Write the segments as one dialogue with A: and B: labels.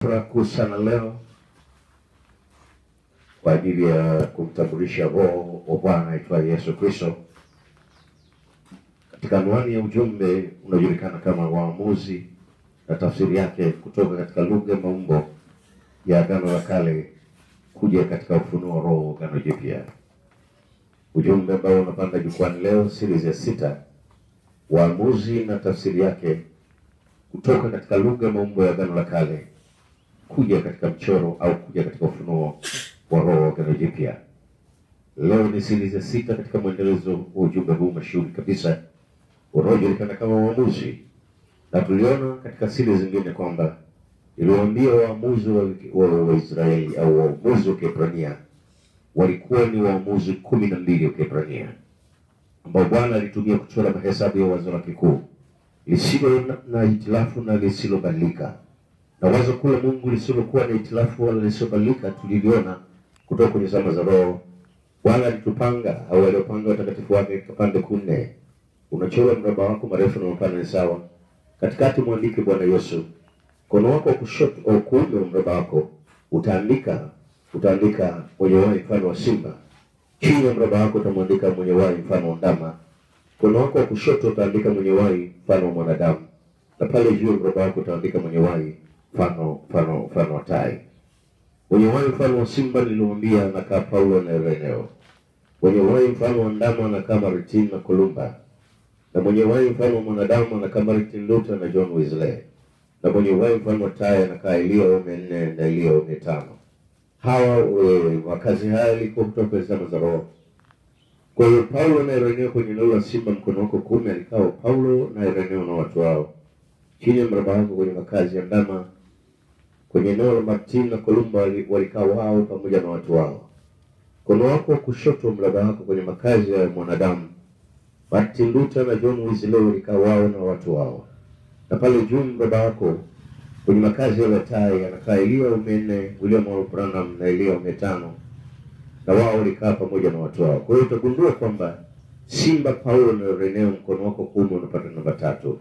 A: Kuu sana leo kwa ajili ya kumtambulisha Roho wa Bwana aitwaye Yesu Kristo. Katika anwani ya ujumbe unajulikana kama Waamuzi, na tafsiri yake kutoka katika lugha maumbo ya Agano la Kale kuja katika ufunuo wa Roho wa Agano Jipya. Ujumbe ambao unapanda jukwani leo, series ya 6, Waamuzi na tafsiri yake kutoka katika lugha maumbo ya Agano la Kale kuja katika mchoro au kuja katika ufunuo wa Roho wa Agano Jipya. Leo ni series ya 6 katika mwendelezo wa ujumbe huu mashuhuri kabisa unaojulikana kama Waamuzi. Na tuliona katika series zingine kwamba iliwaambia waamuzi wa Israeli au waamuzi wa Kiebrania walikuwa ni waamuzi 12 wa Kiebrania ambao Bwana alitumia kuchora mahesabu ya wazo la kikuu lisilo na hitilafu na lisilobadilika. Na wazo kula Mungu lisilokuwa na hitilafu wala lisilobadilika tuliliona kutoka kwenye zama za Roho. Bwana alitupanga au aliopanga watakatifu wake katika pande 4. Unachora mraba wako marefu na mapana ni sawa. Katikati muandike Bwana Yesu. Mkono wako wa kushoto au kuume wa mraba wako utaandika mwenye wai mfano wa simba. Chini ya mraba wako utamuandika mwenye wai mfano wa ndama. Mkono wako wa kushoto utaandika mwenye wai mfano wa mwanadamu. Na pale juu ya mraba wako utaandika mwenye wai mfano wa tai. Mwenye wai mfano wa simba nilimwambia anakaa Paulo na Ireneo. Mwenye wai mfano wa ndama anakaa Martin na Kolumba. Na mwenye wai mfano wa mwanadamu anakaa Martin Luther na John Wesley. Na mwenye wai mfano wa tai anakaa Elia wa 4 na Elia wa 5. Hawa wakazi haya ilikuwa kutoka zama za Roho. Kwa hiyo Paulo na Ireneo kwenye eneo la simba mkono wako kuume alikao Paulo na Ireneo na watu wao. Chini ya mraba wako kwenye makazi ya ndama kwenye eneo la Martin na Kolumba walikaa wao pamoja na watu wao. Mkono wako wa kushoto mraba wako kwenye makazi ya mwanadamu Martin Luther na John Wesley walikaa wao na watu wao. Na pale juu mraba wako kwenye makazi ya tai anakaa Elia wa 4, William Branham na Elia wa 5. Na wao walikaa pamoja na watu wao. Kwa hiyo utagundua kwamba simba Paulo na Ireneo mkono wako kuume unapata namba 3.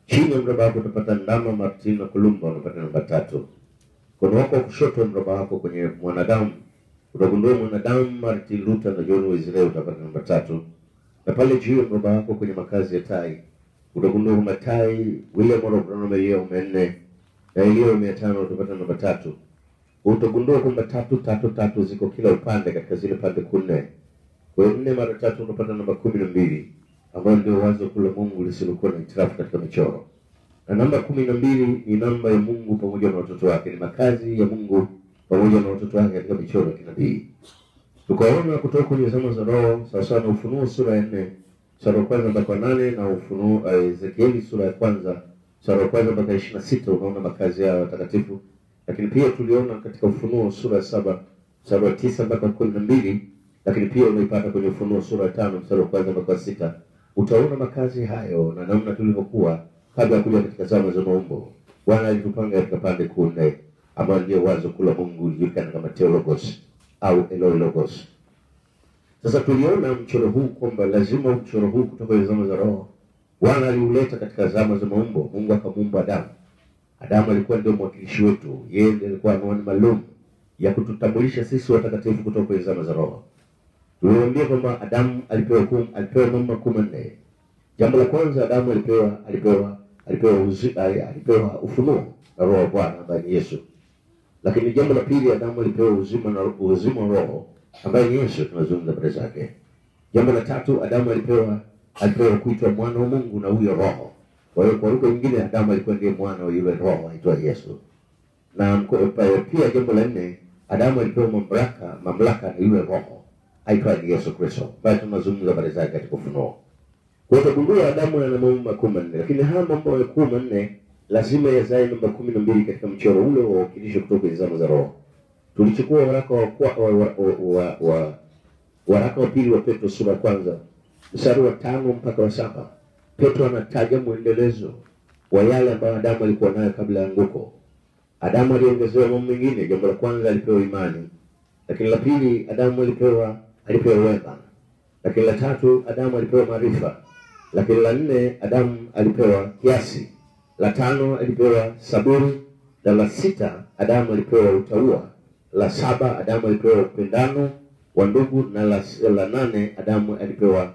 A: Chini ya mraba wako utapata ndama Martin na Kolumba unapata namba 3. Mkono wako wa kushoto mraba wako kwenye mwanadamu utagundua mwanadamu Martin Luther na John Wesley utapata namba 3. Na pale juu ya mraba wako kwenye makazi ya tai utagundua kwamba tai William Branham Elia wa 4 na Elia wa 5 utapata namba 3. Utagundua kwamba 3 ziko kila upande katika zile pande 4. Kwa hiyo 4 mara 3 unapata namba 12 ambayo ndio wazo kula Mungu lisilokuwa na hitilafu katika michoro. Na namba 12 ni namba ya Mungu pamoja na watoto wake, ni makazi ya Mungu pamoja na watoto wake katika michoro ya kinabii. Tukaona kutoka kwenye zama za Roho sawa na Ufunuo sura ya 4 sura ya 1 mpaka 8 na Ufunuo Ezekieli sura ya 1 sura ya 1 mpaka 26 unaona makazi ya watakatifu. Lakini pia tuliona katika Ufunuo sura ya 7 sura ya 9 mpaka 12, lakini pia unaipata kwenye Ufunuo sura ya 5 sura ya 1 mpaka 6. Utaona makazi hayo na namna tulivyokuwa kabla ya kuja katika zama za maumbo. Bwana alitupanga katika pande 4 ambayo ndio wazo kula Mungu lijulikana kama Theologos au Eloi Logos. Sasa tuliona mchoro huu kwamba lazima mchoro huu kutoka zama za Roho Bwana aliuleta katika zama za maumbo. Mungu akamuumba Adamu. Adamu alikuwa ndio mwakilishi wetu. Yeye ndiye alikuwa anwani maalum ya kututambulisha sisi watakatifu kutoka zama za Roho. Tuliwaambia kwamba Adamu alipewa mambo 14. Jambo la kwanza Adamu alipewa ufunuo na Roho wa Bwana ambaye ni Yesu. Lakini jambo la pili Adamu alipewa uzima wa Roho ambaye ni Yesu tunazungumza habari zake. Jambo la tatu Adamu alipewa kuitwa mwana wa Mungu na huyo Roho. Kwa hiyo kwa lugha nyingine Adamu alikuwa ndiye mwana wa yule Roho aitwa Yesu. Na pia jambo la 4 Adamu alipewa mamlaka na yule Roho aitwa Yesu Kristo. Basi tunazungumza habari zake katika Ufunuo. Kwa hiyo tugundua Adamu ana mambo 14, lakini haya mambo 14 lazima yazae namba 12 katika mchoro ule wa uwakilisho kutoka zama za Roho. Tulichukua waraka wa pili wa Petro sura ya 1 mstari wa 5 mpaka wa 7. Petro anataja mwendelezo wa yale ambayo Adamu alikuwa nayo kabla ya anguko. Adamu aliongezewa mambo mengine. Jambo la kwanza alipewa imani. Lakini la pili Adamu alipewa wema. Lakini la tatu Adamu alipewa maarifa. Lakini la 4 Adamu alipewa kiasi. La 5 alipewa saburi. Na la 6 Adamu alipewa utaua. La 7 Adamu alipewa upendano wa ndugu, na la 8 Adamu alipewa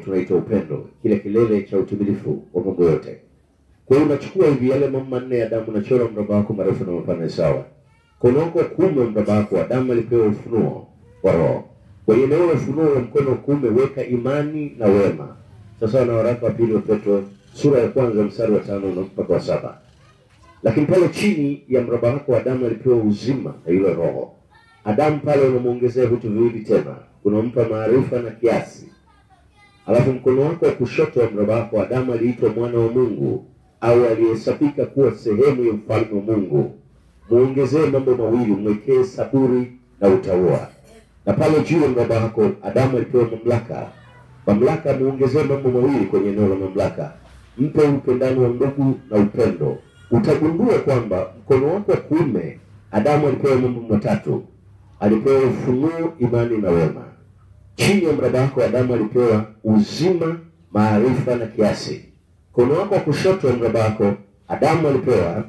A: tunaita upendo, kile kilele cha utimilifu wa mambo yote. Kwa hiyo unachukua hivi yale mambo manne ya Adamu, unachora mraba wako marefu na mapana sawa. Mkono wako kuume mraba wako Adamu alipewa ufunuo wa roho. Kwa hiyo eneo la ufunuo wa mkono kuume weka imani na wema. Sasa na waraka wa pili wa Petro sura ya 1 mstari wa 5 na mpaka wa 7. Lakini pale chini ya mraba wako Adamu alipewa uzima na ile roho. Adamu pale unamuongezea vitu viwili tena. Unampa maarifa na kiasi. Alafu mkono wako wa kushoto wa mraba wako Adamu aliitwa mwana wa Mungu, au aliyesafika kuwa sehemu ya ufalme wa Mungu. Muongezee mambo mawili, mwekee saburi na utaua. Na pale juu ya mraba wako Adamu alipewa mamlaka. Mamlaka muongezee mambo mawili kwenye eneo la mamlaka. Mpe upendano wa ndugu na upendo. Utagundua kwamba mkono wako wa kuume Adamu alipewa mambo matatu. Alipewa ufunuo, imani na wema. Chini ya mraba wako Adamu alipewa uzima, maarifa na kiasi. Mkono wako wa kushoto wa mraba wako Adamu alipewa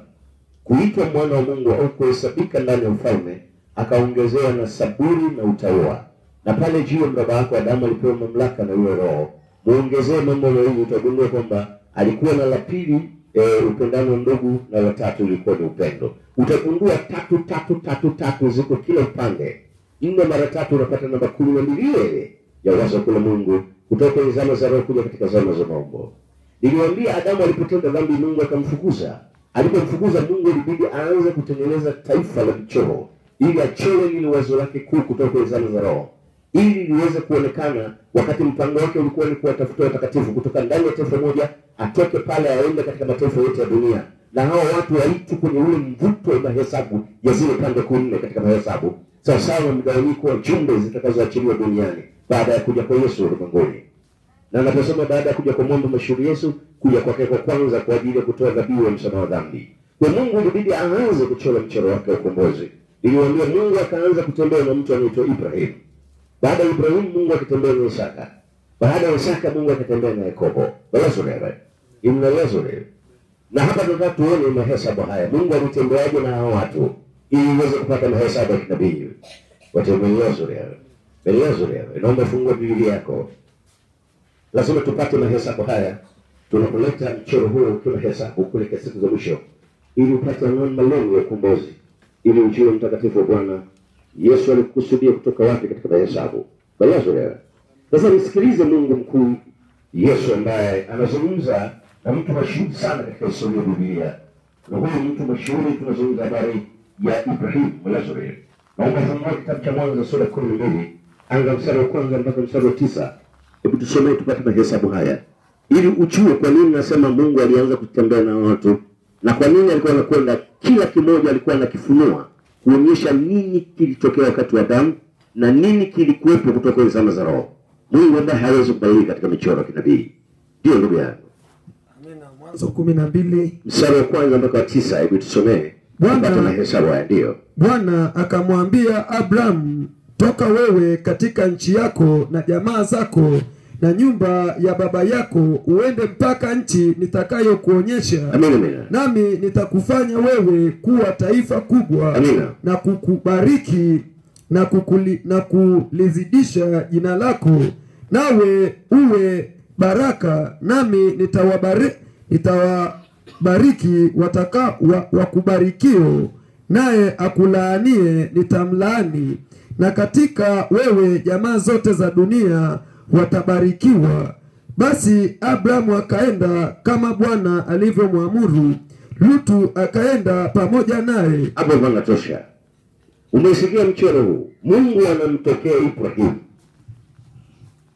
A: kuitwa mwana wa Mungu au kuhesabika ndani ya ufalme, akaongezewa na saburi na utaua. Na pale juu ya mraba wako Adamu alipewa mamlaka na ile roho. Muongezee mambo mawili, utagundua kwamba alikuwa na la pili upendano ndugu, na la tatu ilikuwa ni upendo. Utagundua tatu ziko kila upande. 4 mara 3 unapata namba 12 ya wazo kula Mungu kutoka kwenye zama za roho kuja katika zama za maombo. Niliwaambia Adamu alipotenda dhambi Mungu akamfukuza. Alipomfukuza Mungu ilibidi aanze kutengeneza taifa la michoro ili achore lile wazo lake kuu kutoka kwenye zama za roho, ili liweze kuonekana wakati mpango wake ulikuwa ni kuwatafuta watakatifu kutoka ndani ya taifa moja, atoke pale aende katika mataifa yote ya dunia, na hao watu waitu kwenye ule mvuto wa mahesabu ya zile pande 4 katika mahesabu, sawa na mgawanyiko wa jumbe zitakazoachiliwa duniani baada ya kuja kwa Yesu ulimwenguni. Na naposema baada ya kuja kwa mwamba mashuhuri Yesu, kuja kwake kwa kwanza kwa ajili ya kutoa dhabihu ya msamaha wa dhambi. Kwa Mungu ilibidi aanze kuchora mchoro wake wa ukombozi. Niliwaambia Mungu akaanza kutembea na mtu anaitwa Ibrahim. Baada ya Ibrahim Mungu akatembea na Isaka. Baada ya Isaka Mungu akatembea na Yakobo. Imnaelezwa. Na hapa tunataka tuone mahesabu haya. Mungu alitembeaje na hao watu ili uweze kupata mahesabu ya kinabii. Watembeaje leo. Naomba fungue Biblia yako. Lazima tupate mahesabu haya. Tunapoleta mchoro huu kwa hesabu kule kwa siku za mwisho, ili upate malengo ya ukombozi, ili ujue mtakatifu wa Bwana Yesu alikusudia kutoka wapi katika mahesabu. Leo. Sasa nisikilize Mungu mkuu Yesu ambaye anazungumza na mtu mashuhuri sana katika historia ya Biblia. Na huyu mtu mashuhuri tunazungumza habari ya Ibrahim. Leo. Naomba fungue kitabu cha Mwanzo sura 12, anza mstari wa 1 mpaka mstari wa 9. Hebu tusome tupate mahesabu haya ili ujue kwa nini nasema Mungu alianza kutembea na watu, na kwa nini alikuwa anakwenda kila kimoja alikuwa anakifunua kuonyesha nini kilitokea wakati wa Adamu na nini kilikuwepo kutoka kwenye zama za roho. Mungu ambaye hawezi kubadilika katika michoro ya kinabii. Ndio ndugu yangu.
B: Amina. Mwanzo 12
A: mstari wa 1 mpaka 9. Hebu tusomee. Bwana mahesabu haya ndio.
B: Bwana akamwambia Abraham, toka wewe katika nchi yako na jamaa zako na nyumba ya baba yako uende mpaka nchi nitakayokuonyesha.
A: Amina.
B: Nami nitakufanya wewe kuwa taifa kubwa.
A: Amina.
B: Na kukubariki na kulizidisha jina lako, nawe uwe baraka. Nami nitawabariki wakubarikio, naye akulaanie nitamlaani, na katika wewe jamaa zote za dunia watabarikiwa. Basi Abrahamu akaenda kama Bwana alivyomwamuru. Lutu akaenda pamoja naye.
A: Hapo bwana tosha. Umesikia mchoro huu? Mungu anamtokea Ibrahim.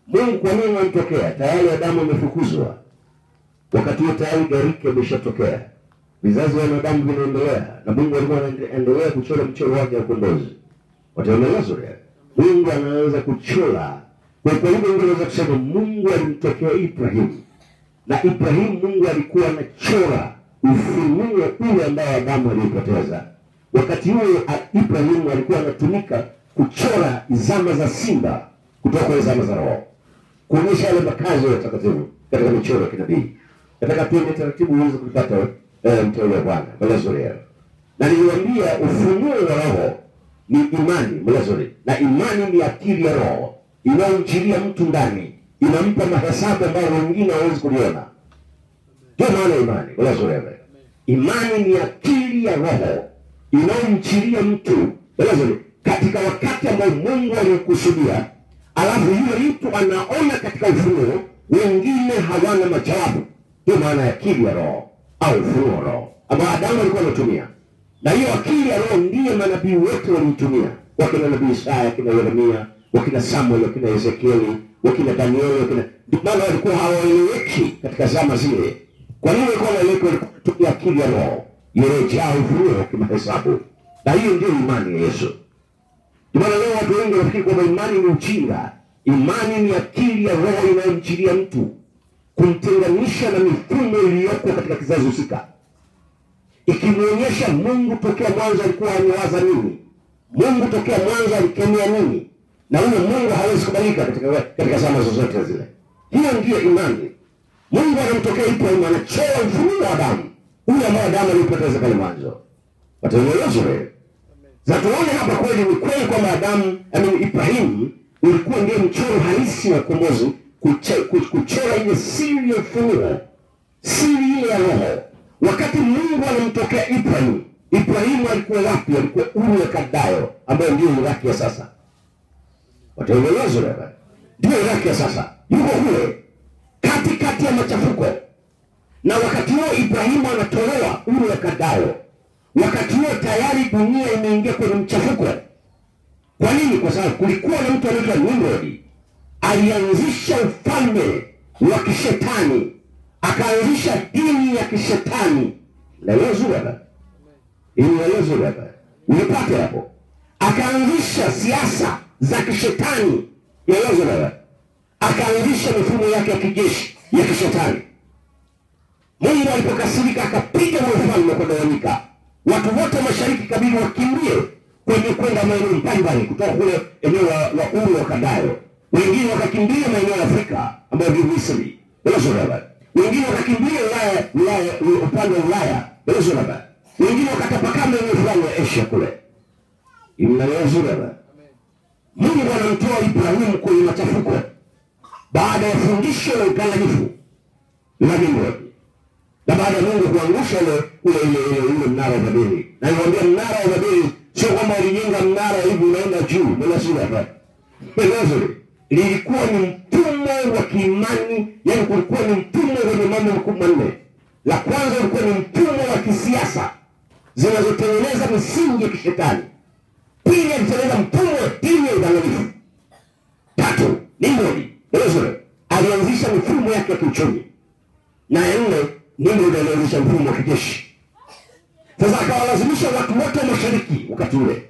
A: Mungu kwa nini anamtokea? Tayari Adamu amefukuzwa. Wakati huo tayari gharika imeshatokea. Vizazi vya Adamu vinaendelea, na Mungu alikuwa anaendelea kuchora mchoro wake wa ukombozi. Wataelewa? Mungu anaanza kuchora. Kwa hivyo unaweza kusema Mungu alimtokea Ibrahim. Na Ibrahim Mungu alikuwa anachora ufunuo ule ambao Adamu alipoteza. Wakati huo Ibrahim alikuwa anatumika kuchora zama za simba kutoka kwa zama za roho, kuonyesha yale makazi ya takatifu katika michoro ya kinabii. Nataka tuende taratibu uweze kupata mtoro wa Bwana. Bwana. Na niliwaambia ufunuo wa roho ni imani, mlazuri. Na imani ni akili ya roho inayomchilia mtu ndani, inampa mahesabu ambayo wengine hawezi kuliona. Ndio maana imani, mlazuri. Imani ni akili ya roho inayomchilia mtu, mlazuri, katika wakati ambao Mungu alikusudia. Alafu yule mtu anaona katika ufunuo, wengine hawana majawabu. Ndio maana ya akili ya roho au ufunuo wa roho ambao Adamu alikuwa anatumia. Na hiyo akili ya roho ndiye manabii wote walitumia. Wakina nabii Isaya, wakina Yeremia, wakina Samuel, wakina Ezekieli, wakina Danieli, wakina... Maana walikuwa hawaeleweki katika zama zile. Kwa nini walikuwa wanaeleweka? Walikuwa wanatumia akili ya roho iliyojaa ufunuo kimahesabu. Na hiyo ndio imani ya Yesu. Maana leo watu wengi wanafikiri kwamba imani ni ujinga. Imani ni akili ya roho inayomchilia mtu, kumtenganisha na mifumo iliyoko katika kizazi husika, ikimwonyesha Mungu tokea mwanzo alikuwa amewaza nini, Mungu tokea mwanzo alikemea nini, na huyo Mungu hawezi kubadilika katika zama zozote zile. Hiyo ndiyo imani. Mungu anamtokea Ibrahimu, anachora ufunuo wa Adamu, ule ambao Adamu alipoteza pale mwanzo. Wataelewa. Za tuone hapa kweli ni kweli kwamba Ibrahimu ulikuwa ndiye mchoro halisi wa ukombozi, kuchora ile siri ya ufunuo, siri ile ya roho. Wakati Mungu anamtokea Ibrahimu alikuwa wapi? Alikuwa Uru ya Kaldayo, ambayo ndio Iraki ya sasa. Wataelewa. Ndio Iraki ya sasa. Yuko kule katikati ya machafuko. Na wakati huo Ibrahimu anatolewa Uru ya Kaldayo. Wakati huo tayari dunia imeingia kwenye mchafuko. Kwa nini? Kwa sababu kulikuwa na mtu anaitwa Nimrod. Alianzisha ufalme wa kishetani, akaanzisha dini ya kishetani. Naelewa. Unipate hapo. Akaanzisha siasa za kishetani. Naelewa. Akaanzisha mifumo yake ya kijeshi ya kishetani. Mungu alipokasirika akapiga ufalme kwa kugawanyika. Watu wote mashariki kabili wakimbie kwenda maeneo mbalimbali kutoka kule eneo la Uru wa Kaldayo. Wengine wakakimbia maeneo ya Afrika ambayo ni Misri. Wengine wakakimbia Ulaya upande wa Ulaya. Wengine wakatapakaa maeneo fulani ya Asia kule. Imnaelewa. Mungu anamtoa Ibrahimu kwenye machafuko baada ya fundisho la udanganyifu la Nimrod. Na baada ya Mungu kuangusha ule mnara wa Babeli. Na niwaambia mnara wa Babeli sio kwamba alijenga mnara hivi unaenda juu, bila sura hapa. Lilikuwa ni mfumo wa kiimani, yani kulikuwa ni mfumo wenye mambo makubwa manne. La kwanza ulikuwa ni mfumo wa kisiasa zinazotengeneza misingi ya kishetani. Pili, alitengeneza mfumo wa dini ya udanganyifu. Tatu, Nimrod alianzisha mifumo yake ya kiuchumi. Na ya nne, Nimrod alianzisha mfumo wa kijeshi. Sasa akawalazimisha watu wote wa mashariki wakati ule,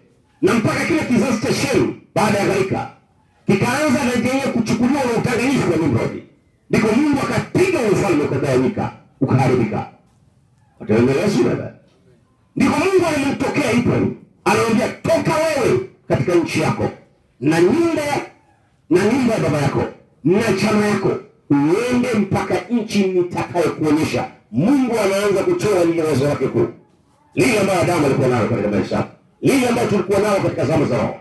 A: na mpaka kile kizazi cha Shemu baada ya gharika kikaanza na yeye kuchukuliwa na udanganyifu wa Nimrod. Ndiko Mungu akapiga ufalme ukagawanyika, ukaharibika. Wataelewa. Ndiko Mungu alimtokea Ibrahimu, anamwambia toka wewe katika nchi yako na nyumba ya baba yako na chama yako, uende mpaka nchi nitakayokuonyesha. Mungu anaanza kutoa lile wazo lake kuu, lile ambalo Adamu alikuwa nalo katika maisha, lile ambalo tulikuwa nalo katika zama za roho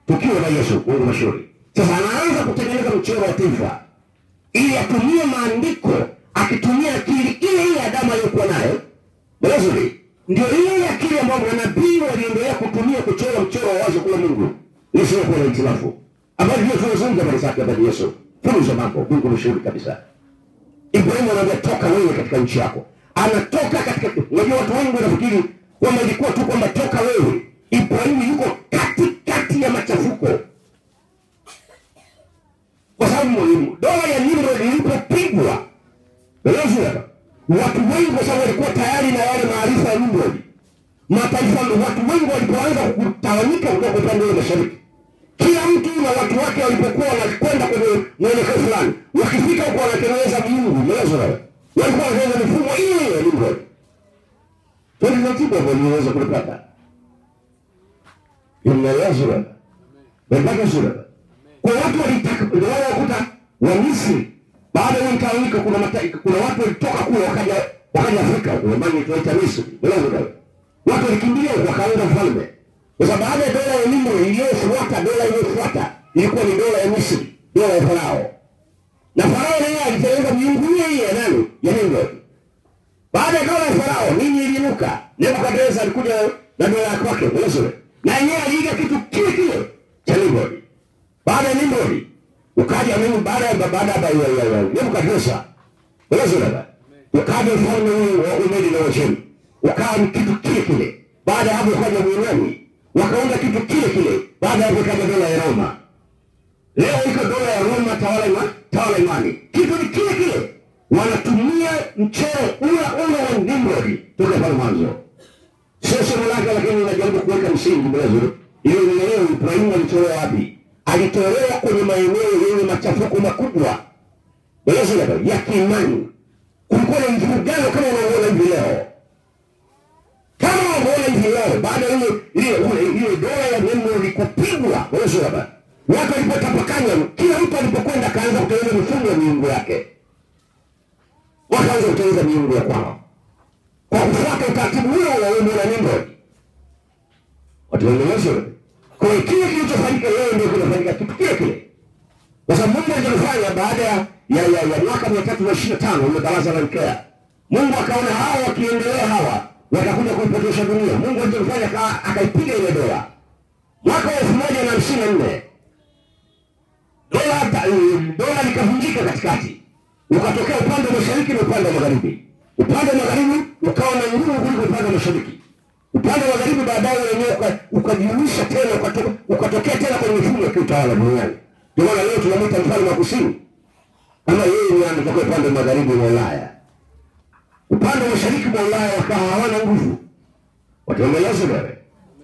A: tukiwa na Yesu, Mungu mashuhuri. Sasa anaanza kutengeneza mchoro wa taifa ili atumie maandiko, akitumia akili ile Adamu aliyokuwa nayo. Mazuri ndio ile akili ambayo manabii waliendelea kutumia kuchora mchoro wa wazo kwa Mungu. Yesu kwa na itilafu ambayo ndio tunazungumza habari zake hapa. Yesu funzo mambo, Mungu mshuhuri kabisa. Ibrahimu anambia toka wewe katika nchi yako. Anatoka katika, unajua watu wengi wanafikiri kwamba ilikuwa tu kwamba toka wewe. Ibrahimu yuko katikati ya machafuko. Kwa sababu dola ya Nimrod ilipopigwa, watu wengi kwa sababu walikuwa tayari na wale maarifa ya Nimrod, mataifa, watu wengi walipoanza kutawanyika kutoka upande wa mashariki, kila mtu na watu wake walipokuwa wanakwenda kwenye mwelekeo fulani, wakifika huko wanatengeneza Mungu. Walikuwa wanatengeneza mifumo ile ya Nimrod. Kwa hiyo ndio waliweza kulipata. Imnaelewa. Mpaka sura. Kwa watu walitaka ndio wakuta wa Misri baada ya mtawanyiko, kuna watu walitoka kule wakaja Afrika, kwa maana tunaita Misri.
C: watu walikimbia wakaenda mfalme. Kwa sababu baada ya dola ya Nimrod iliyofuata, dola iliyofuata ilikuwa ni dola ya Misri, dola ya Farao. Na Farao naye alitengeneza miungu hii ya nani? Ya Nimrod. Baada ya dola ya Farao nini iliinuka? Nebukadneza alikuja na dola yake kwake, unaona? Na yeye aliiga kitu kile kile cha Nimrod. Baada ya Nimrod ukaja mimi baada ya Nebukadneza. Unaona? Ukaja mfalme wa Umedi na Washemi. Ukaja kitu kile kile. Baada ya hapo ukaja Myunani. Wakaunda kitu kile kile. Baada ya hapo ukaja dola ya Roma. Leo iko dola ya Roma tawala imani. Kitu ni kile kile. Wanatumia mchoro ule wa Nimrod toka pale mwanzo. Sio somo lake, lakini najaribu kuweka msingi mzuri. Ile leo Ibrahimu alitolewa wapi? Alitolewa kwenye maeneo yenye machafuko makubwa. Ya kiimani. Kulikuwa na mvurugano kama unaona hivi leo. Kama unaona hivi leo, baada ya ile dola ya Nimrod kupigwa, unaona? Watu walipotapakanya, kila mtu alipokwenda kaanza kutengeneza mifumo ya miungu yake. Wakaanza kutengeneza miungu ya kwao. Kwa kufuata utaratibu ule wa Nimrod. Watu wanaelewa. Kwa hiyo kile kilichofanyika leo ndio kinafanyika kitu kile kile. Kwa sababu Mungu alifanya baada ya mwaka 325 ile baraza la Nikea. Mungu akaona hawa wakiendelea hawa watakuja kuipotosha dunia. Mungu alifanya akaipiga ile dola. Mwaka wa 1054 dola likavunjika katikati. Ukatokea upande wa mashariki na upande wa magharibi. Upande wa magharibi ukawa na nguvu kuliko upande wa mashariki. Upande wa magharibi baadaye wenyewe ukajiunisha tena, ukatokea tena kwenye mifumo ya kiutawala duniani. Ndio maana leo tunamwita mfalme wa kusini. Kama yeye ndiye anatoka upande wa magharibi wa Ulaya. Upande wa mashariki wa Ulaya wakawa hawana nguvu. Wataendeleza wewe.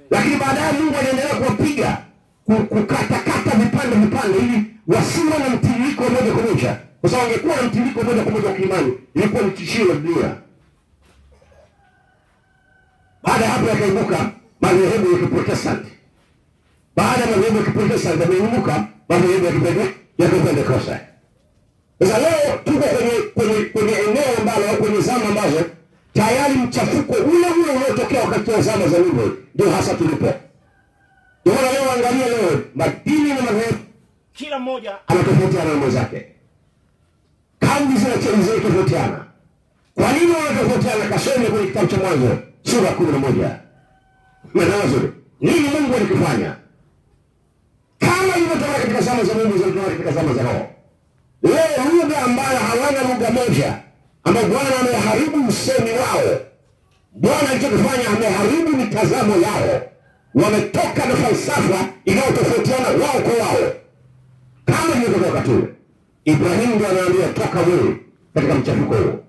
C: Lakini baadaye Mungu aliendelea kuwapiga, kukata vipande ili wasiwe na mtiririko moja kwa moja. Kwa sababu angekuwa na mtiririko moja kwa moja wa kiimani, ilikuwa ni tishio la dunia. Baada hapo yakaibuka madhehebu ya Kiprotestanti. Baada ya madhehebu ya Kiprotestanti yameinuka madhehebu ya Kipentekoste. Sasa leo tuko kwenye eneo ambalo, kwenye zama ambazo tayari mchafuko ule unaotokea wakati wa zama za Nimrod ndio hasa tulipo. Ndio leo angalia leo madini na madhehebu kila mmoja anatofautiana na mwenzake. Kauli zinatofautiana. Kwa nini wanatofautiana? Kasome kwenye kitabu cha Mwanzo sura 11. Mwanzo nini Mungu alikifanya? Kama ilivyotoka katika zama za Mungu zilitoka katika zama za Roho. Leo lugha ambayo hawana lugha moja, ambayo Bwana ameharibu usemi wao. Bwana alichokifanya ameharibu mitazamo yao. Wametoka na falsafa inayotofautiana wao kwa wao. Kama ilivyotoka tu. Ibrahimu ndiye anaambia toka wewe katika mchafuko huo.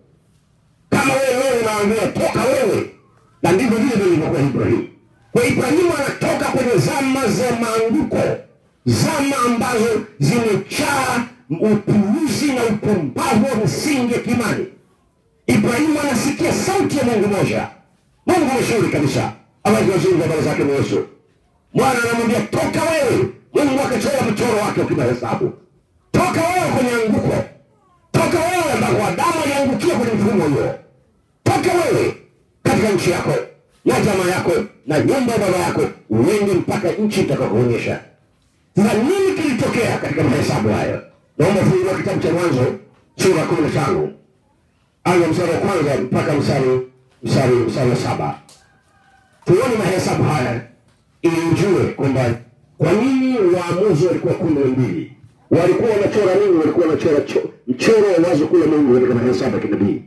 C: Kama wewe unaambia toka wewe, na ndivyo vile ilivyokuwa Ibrahimu. Kwa Ibrahimu anatoka kwenye zama za maanguko, zama ambazo zimejaa upuuzi na upumbavu wa msingi ya kimani. Ibrahimu anasikia sauti ya Mungu moja. Mungu mshauri kabisa. Awazungumza habari zake na Yesu. Bwana anamwambia toka wewe. Mungu akachora mchoro wake ukimahesabu. Toka wewe kwenye anguko. Toka wewe ambako Adamu aliangukia kwenye mfumo huo. Toka wewe katika nchi yako na jamaa yako na nyumba ya baba yako, uende mpaka nchi nitakayokuonyesha. Na nini kilitokea katika mahesabu hayo? Naomba fungua kitabu cha Mwanzo sura 15. Anza mstari wa kwanza mpaka mstari wa 7. Tuone mahesabu haya ili ujue kwamba kwa nini waamuzi walikuwa 12. Walikuwa wanachora nini? Walikuwa wanachora mchoro wa wazo kule Mungu katika mahesabu ya kinabii.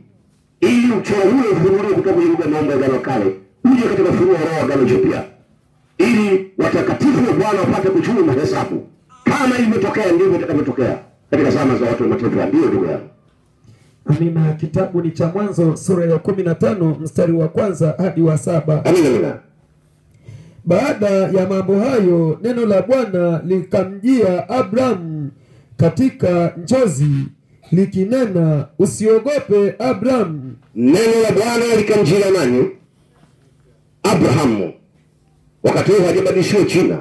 C: Ili mchoro ule ufunuliwe kutoka kwenye lugha ya Agano la Kale uje katika ufunuo wa Roho wa Agano Jipya. Ili watakatifu wa Bwana wapate kuchunguza mahesabu. Kama ilivyotokea ndivyo itakavyotokea katika zama za watu wa mataifa. Ndio ndugu yangu.
B: Amina. Kitabu ni cha Mwanzo sura ya 15 mstari wa kwanza hadi wa 7.
C: Amina.
B: Baada ya mambo hayo neno la Bwana likamjia Abraham katika njozi likinena, usiogope Abraham.
C: Neno la Bwana likamjia nani? Abrahamu. Wakati huo hajabadilishwa jina.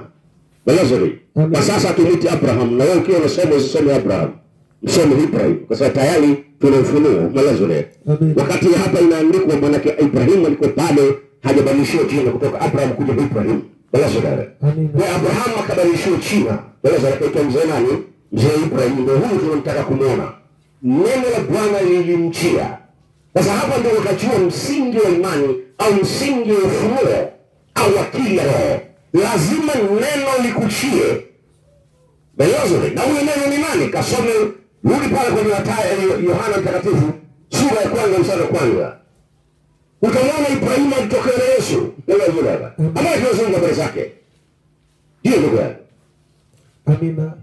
C: Lazari. Kwa sasa tumiti Abraham, na wewe ukiwa unasoma usome Abraham. Msome Ibrahim kwa sababu tayari tuna ufunuo Lazari. Wakati hapa inaandikwa manake Ibrahim alikuwa bado hajabadilishiwa jina kutoka Abraham kuja Ibrahim. Balazo dada. Kwa Abraham akabadilishiwa jina. Balazo akaitwa mzee nani? Mzee Ibrahim. Ndio huyu tunamtaka kumuona. Neno la Bwana lilimjia. Sasa hapa ndio wakachua msingi wa imani au msingi wa ufunuo au akili ya roho. Lazima neno likuchie. Balazo, na huyo neno ni nani? Kasome rudi pale kwenye Yohana Mtakatifu sura ya 1 mstari wa 1. Utamwona Ibrahimu alitokea na Yesu. Balazo dada. Ama tunazungumza habari zake. Hiyo ndio gani?
B: Amina.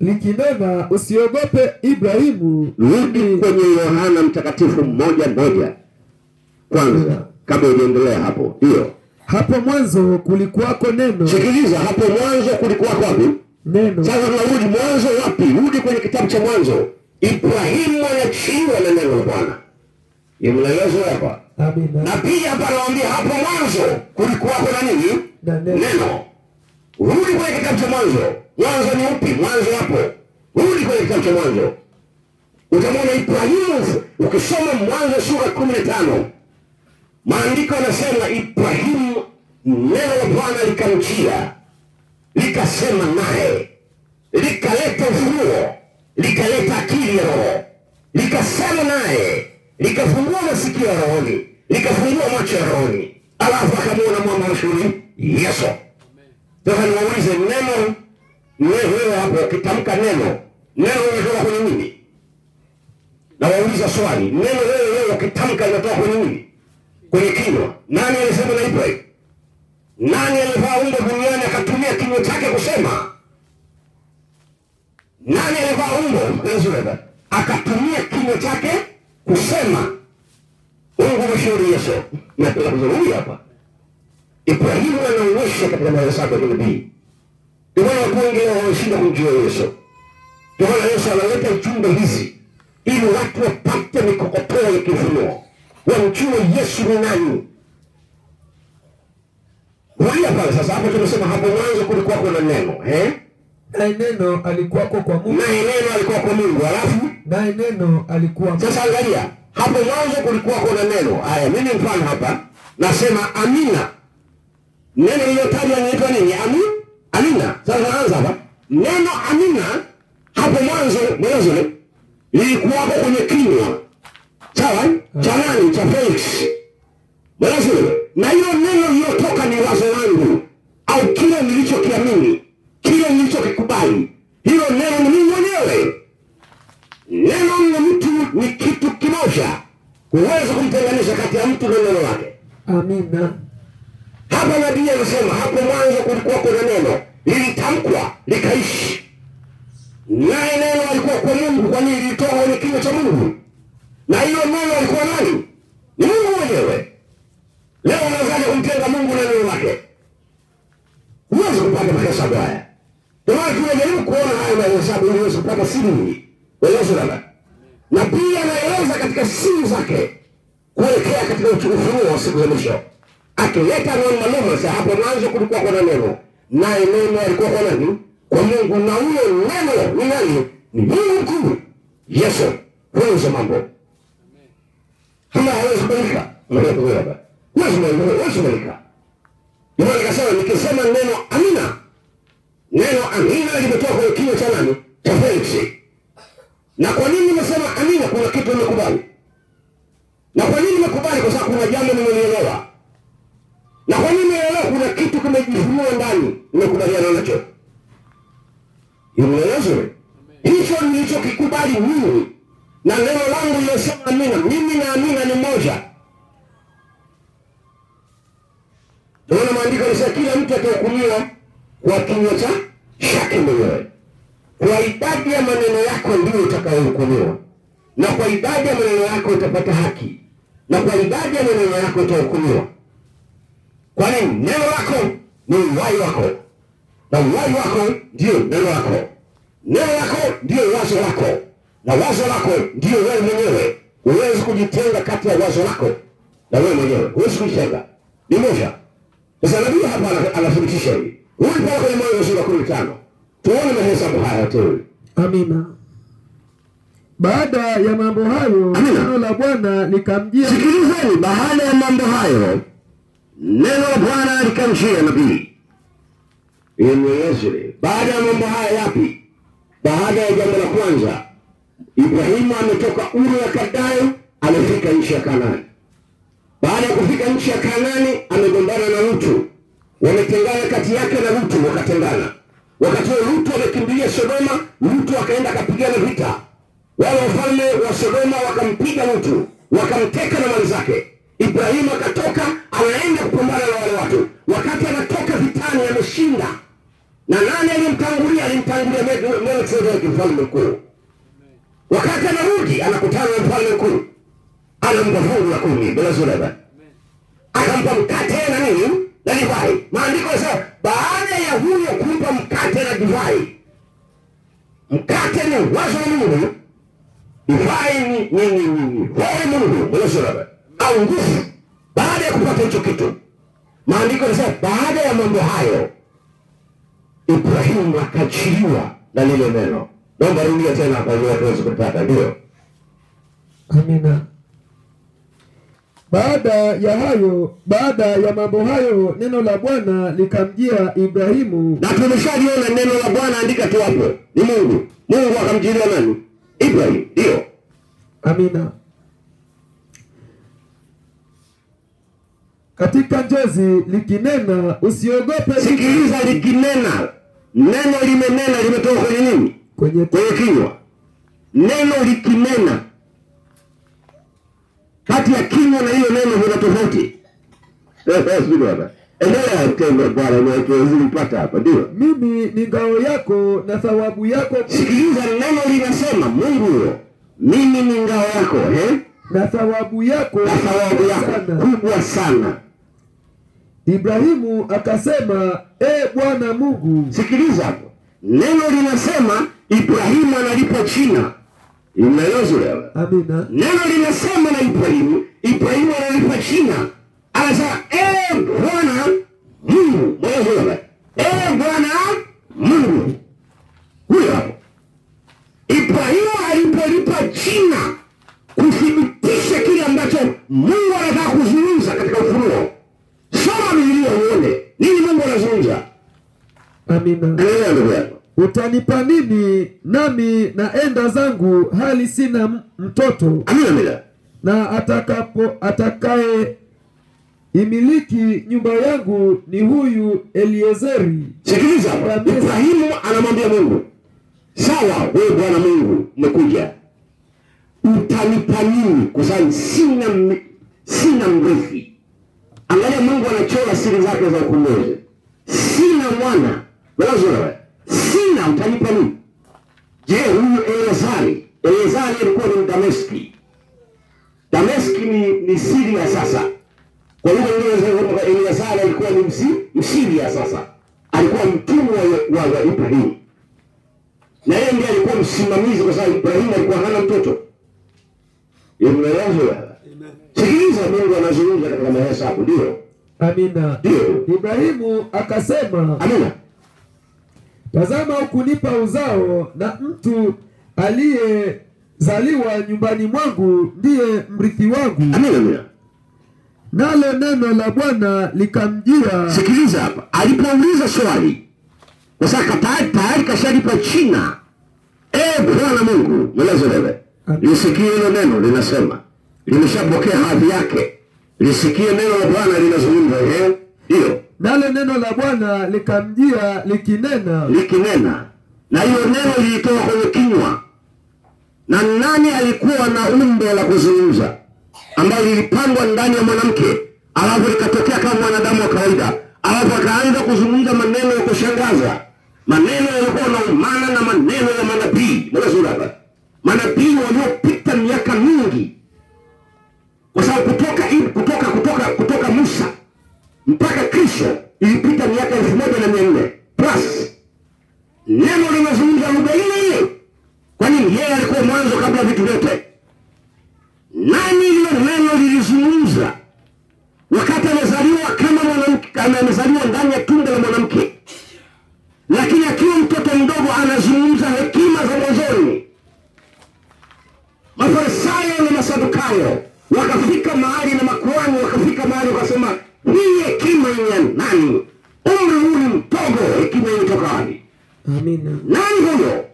B: Likinena usiogope Ibrahimu.
C: Rudi kwenye Yohana Mtakatifu 1:1 kwanza kabla uendelee hapo. Ndio.
B: Hapo mwanzo kulikuwako neno.
C: Sikiliza, hapo mwanzo kulikuwako wapi?
B: Neno.
C: Sasa tunarudi mwanzo wapi? Rudi kwenye kitabu cha Mwanzo. Ibrahimu anachiwa na neno la Bwana. Imelaelezwa hapa.
B: Amina.
C: Na pia hapa anawaambia hapo mwanzo kulikuwako na nini? Neno. Rudi kwenye kitabu cha Mwanzo. Mwanzo ni upi? Mwanzo hapo. Rudi kwenye kitabu cha Mwanzo. Utamwona Ibrahimu ukisoma Mwanzo sura 15. Maandiko yanasema Ibrahimu neno la Bwana likamjia, likasema naye, likaleta ufunuo, likaleta akili ya roho, likasema naye, likafungua masikio ya rohoni, likafungua macho ya rohoni, alafu akamwona mwana mashuhuri Yesu. Sasa niwaulize, neno wewe hapo ukitamka neno linatoka kwenye nini? Na wauliza swali, neno wewe ukitamka linatoka kwenye nini? Kwenye kinywa. Nani alisema na Ibrahim? Nani alivaa umbo duniani akatumia kinywa chake kusema? Nani alivaa umbo? Akatumia kinywa chake kusema. Mungu mshauri Yesu. Na tunazungumzia hapa. Ibrahimu anaonyesha katika mahesabu ya nabii. Ndio watu wengi wanashinda kumjua Yesu. Ndio Yesu analeta ujumbe hizi ili watu wapate mikokotoo ya kifunuo. Wamjue Yesu ni nani. Rudia pale sasa, hapo tunasema hapo mwanzo kulikuwa kuna neno,
B: naye neno alikuwako kwa Mungu.
C: Naye neno alikuwa kwa Mungu, alafu
B: naye neno alikuwa.
C: Sasa angalia, hapo mwanzo kulikuwa kuna neno. Haya, mimi mfano hapa nasema amina. Neno lililotajwa linaitwa nini? Amina. Sasa naanza hapa. Neno amina hapo mwanzo lilikuwa kwenye kinywa. Sawa? Cha nani? Cha Felix. Basi na hiyo neno lililotoka ni wazo langu au kile nilichokiamini, kile nilichokikubali. Hilo neno ni mimi mwenyewe. Neno ni mtu, ni kitu kimoja. Huwezi kumtenganisha kati ya mtu na neno lake.
B: Amina.
C: Hapa nabii anasema hapo mwanzo kulikuwa kuna neno, lilitamkwa, likaishi. Naye neno alikuwa kwa Mungu, kwani lilitoka kwenye kinywa cha Mungu. Na hiyo neno alikuwa nani? Ni Mungu mwenyewe. Leo unawezaje kumtenga Mungu na neno lake? Huwezi kupata mahesabu haya. Ndio maana tunajaribu kuona haya mahesabu ili uweze kupata siri hii. Wewe sana. Na pia anaeleza katika siri zake kuelekea katika ufunuo wa siku za mwisho. Akileta neno maalum, sasa hapo mwanzo kulikuwa kuna neno. Naye neno alikuwa kwa nani? Kwa Mungu, na huyo neno ni nani? Ni Mungu mkuu. Yesu. Huyo mambo. Kama hawezi kubadilika, unaweza hapa. Wewe kubadilika. Ndio nikasema nikisema neno amina. Neno amina limetoka kwenye kinywa cha nani? Cha Felix. Na kwa nini nimesema amina? Kuna kitu nimekubali. Na kwa nini nimekubali? Kwa sababu kuna jambo nimelielewa. Na kwa nini nimeelewa? Kuna kitu kimejifunua ndani, nimekubaliana nacho. Imeelezwa. Hicho nilichokikubali mimi. Na neno langu linasema amina. Mimi na amina ni moja. Ndio maandiko yanasema kila mtu atahukumiwa kwa kinywa chake mwenyewe. Kwa idadi ya maneno yako ndio utakayohukumiwa. Na kwa idadi ya maneno yako utapata haki. Na kwa idadi ya maneno yako utahukumiwa. Kwa nini? Neno lako ni uhai wako. Na uhai wako ndio neno lako. Neno lako ndio wazo lako. Na wazo lako ndio wewe mwenyewe. Huwezi kujitenga kati ya wazo lako na wewe mwenyewe. Huwezi kujitenga. Ni moja. Sasa nabii hapa anathibitisha hivi. Rudi pale kwenye Mwanzo sura 15. Tuone mahesabu haya yote.
B: Amina. Baada ya mambo hayo neno la Bwana likamjia.
C: Sikilizeni, baada ya mambo hayo neno la Bwana likamjia nabii Yezreeli. Baada ya mambo haya yapi? Baada ya jambo la kwanza, Ibrahimu ametoka Uru ya Kaldayo, amefika nchi ya Kanaani. Baada ya kufika nchi ya Kanaani, amegombana na Lutu. Wametengana kati yake na Lutu, wakatengana. Wakati huo Lutu amekimbilia Sodoma, Lutu akaenda akapigana vita. Wale wafalme wa Sodoma wakampiga Lutu, wakamteka na mali zake. Ibrahimu akatoka, anaenda kupambana na wale watu. Wakati anatoka vitani, ameshinda. Na nani alimtangulia? Alimtangulia Melkisedeki, mfalme mkuu. Wakati anarudi, anakutana na mfalme mkuu, anampa fungu la 10 bila zuleba, akampa mkate na nini na divai. Maandiko yanasema baada ya huyo kumpa mkate na divai, mkate ni wazo la Mungu, divai ni roho Mungu bila zuleba au nguvu. Baada ya kupata hicho kitu, maandiko yanasema baada ya mambo hayo Ibrahimu akachiliwa na lile neno. Naomba rudia tena kwa hiyo tuweze kupata. Ndio.
B: Amina. Baada ya mambo hayo neno la Bwana likamjia Ibrahimu.
C: Na tumeshaliona neno la Bwana, andika tu hapo. Ni Mungu. Mungu akamjilia nani? Ibrahimu. Ndio.
B: Amina. Katika njozi likinena, usiogope.
C: Sikiliza, likinena. Neno limenena, limetoka kwenye nini? Kwenye kinywa. Neno likinena. Kati ya kinywa na hiyo neno kuna tofauti. Endelea tena Bwana, na tuwezipata hapa. Ndio.
B: Mimi ni ngao yako na thawabu yako.
C: Sikiliza, neno linasema Mungu huyo, mimi ni ngao yako,
B: na thawabu yako
C: kubwa sana.
B: Ibrahimu akasema, Bwana Mungu.
C: Sikiliza hapo. Neno linasema Ibrahimu analipwa China. Imeelezwa.
B: Amina.
C: Neno linasema na Ibrahimu analipwa China. Anasema Bwana Mungu. Mwewe. Bwana Mungu. Huyo hapo. Ibrahimu alipolipa China kuthibitisha kile ambacho Mungu anataka kuzungumza katika Ufunuo. Soma Biblia uone nini Mungu anazungumza.
B: Amina. Utanipa nini nami naenda zangu hali sina mtoto?
C: Amina.
B: Na atakaye imiliki nyumba yangu ni huyu Eliezeri.
C: Sikiliza, Ibrahimu anamwambia Mungu, sawa wewe Bwana Mungu umekuja, utanipa nini kwa sababu sina mrithi. Angalia, Mungu anachora siri zake za ukombozi. Sina mwana, wewe sina, utanipa nini? Je, huyu Eleazari alikuwa ni Dameski. Dameski ni Syria sasa. Kwa hiyo Eleazari alikuwa ni Msiria sasa. Alikuwa mtumwa wa Ibrahimu. Na yeye ndiye alikuwa msimamizi kwa sababu Ibrahimu alikuwa hana mtoto. Imeelezwa. Sikiliza, Mungu anazungumza katika mahesabu. Ndio.
B: Amina.
C: Ndio.
B: Ibrahimu akasema,
C: amina,
B: tazama hukunipa uzao, na mtu aliyezaliwa nyumbani mwangu ndiye mrithi wangu.
C: Amina, amina.
B: Nalo neno la Bwana likamjia.
C: Sikiliza hapa, alipouliza swali, kwa sababu tayari kashalipa China. Bwana Mungu, mwelezo wewe. Lisikie hilo neno linasema, limeshapokea hadhi yake. Lisikie neno la Bwana linazungumza. Ndio.
B: Nalo neno la Bwana likamjia
C: likinena. Na hiyo neno lilitoka kwenye kinywa. Na nani alikuwa na umbo la kuzungumza, ambalo lilipandwa ndani ya mwanamke, alafu likatokea kama mwanadamu wa kawaida, alafu akaanza kuzungumza maneno ya kushangaza, maneno yalikuwa na maana na maneno ya manabii. Manabii waliopita miaka mingi, kwa sababu kutoka Musa mpaka Kristo ilipita miaka 1400 plus. Neno linazungumza lugha ile. Kwa nini? Yeye alikuwa mwanzo kabla vitu vyote. Nani ile neno lilizungumza wakati amezaliwa kama mwanamke, kama amezaliwa ndani ya tumbo la mwanamke, lakini akiwa mtoto mdogo anazungumza hekima za mwanzoni. hiyo wakafika mahali na makuhani wakafika mahali wakasema, hii hekima ni ya nani? Umri huu ni mdogo, hekima imetoka wapi?
B: Amina.
C: Nani huyo?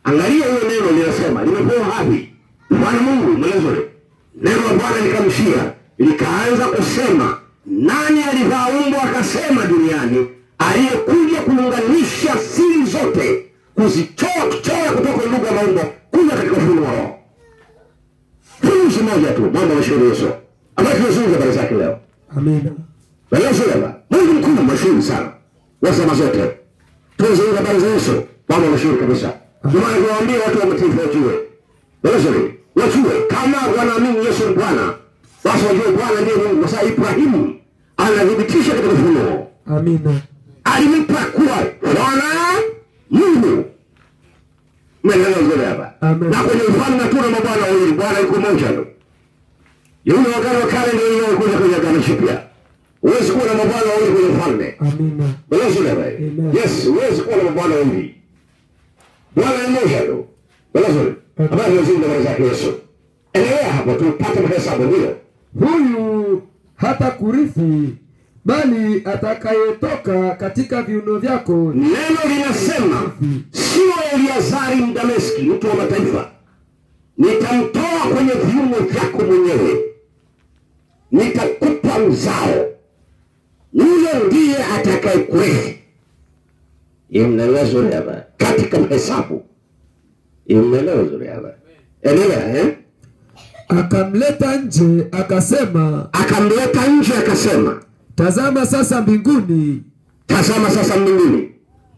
C: Angalia hiyo neno linasema limepewa wapi? Bwana Mungu mlezole. Neno la Bwana likamshia, likaanza kusema, nani alivaa umbo akasema duniani, aliyekuja kuunganisha siri zote, kuchora kutoka lugha ya maumbo kuja katika ufunuo wa Roho. Funzi moja tu, mambo mashuhuri Yesu, ambayo tunazungumza habari zake leo.
B: Amina.
C: Yesu lema, Mungu mkuu mashuhuri sana, wasema zote. Tunazungumza habari za Yesu, mambo mashuhuri kabisa. Ndio maana tunawaambia watu wa mataifa wajue. Yesu, wajue kama wanaamini Yesu ni Bwana, basi wajue Bwana ndiye Mungu. Kwa sababu Ibrahimu anadhibitisha katika ufunuo.
B: Amina.
C: Alimpa kuwa Bwana Mungu. Mwenyewe nzuri hapa. Na kwenye ufalme hatuna mabwana wawili, Bwana yuko mmoja tu. Yule wakati wa kale ndio yeye kuja kwenye agano jipya. Huwezi kuwa na mabwana wawili kwenye ufalme.
B: Amina.
C: Bwana nzuri hapa. Yes, huwezi kuwa na mabwana wawili. Bwana ni mmoja tu. Bwana nzuri. Habari nzuri na baraka Yesu. Endelea hapo tupate mahesabu ndio.
B: Huyu hata kurithi, bali atakayetoka katika viuno vyako.
C: Neno linasema sio Eliazari Mdameski, mtu wa mataifa. Nitamtoa kwenye viuno vyako mwenyewe, nitakupa uzao, yule ndiye atakayekurithi. Imnaelewa zuri hapa katika mahesabu. Imnaelewa zuri hapa. Endelea
B: Akamleta nje akasema, tazama sasa mbinguni,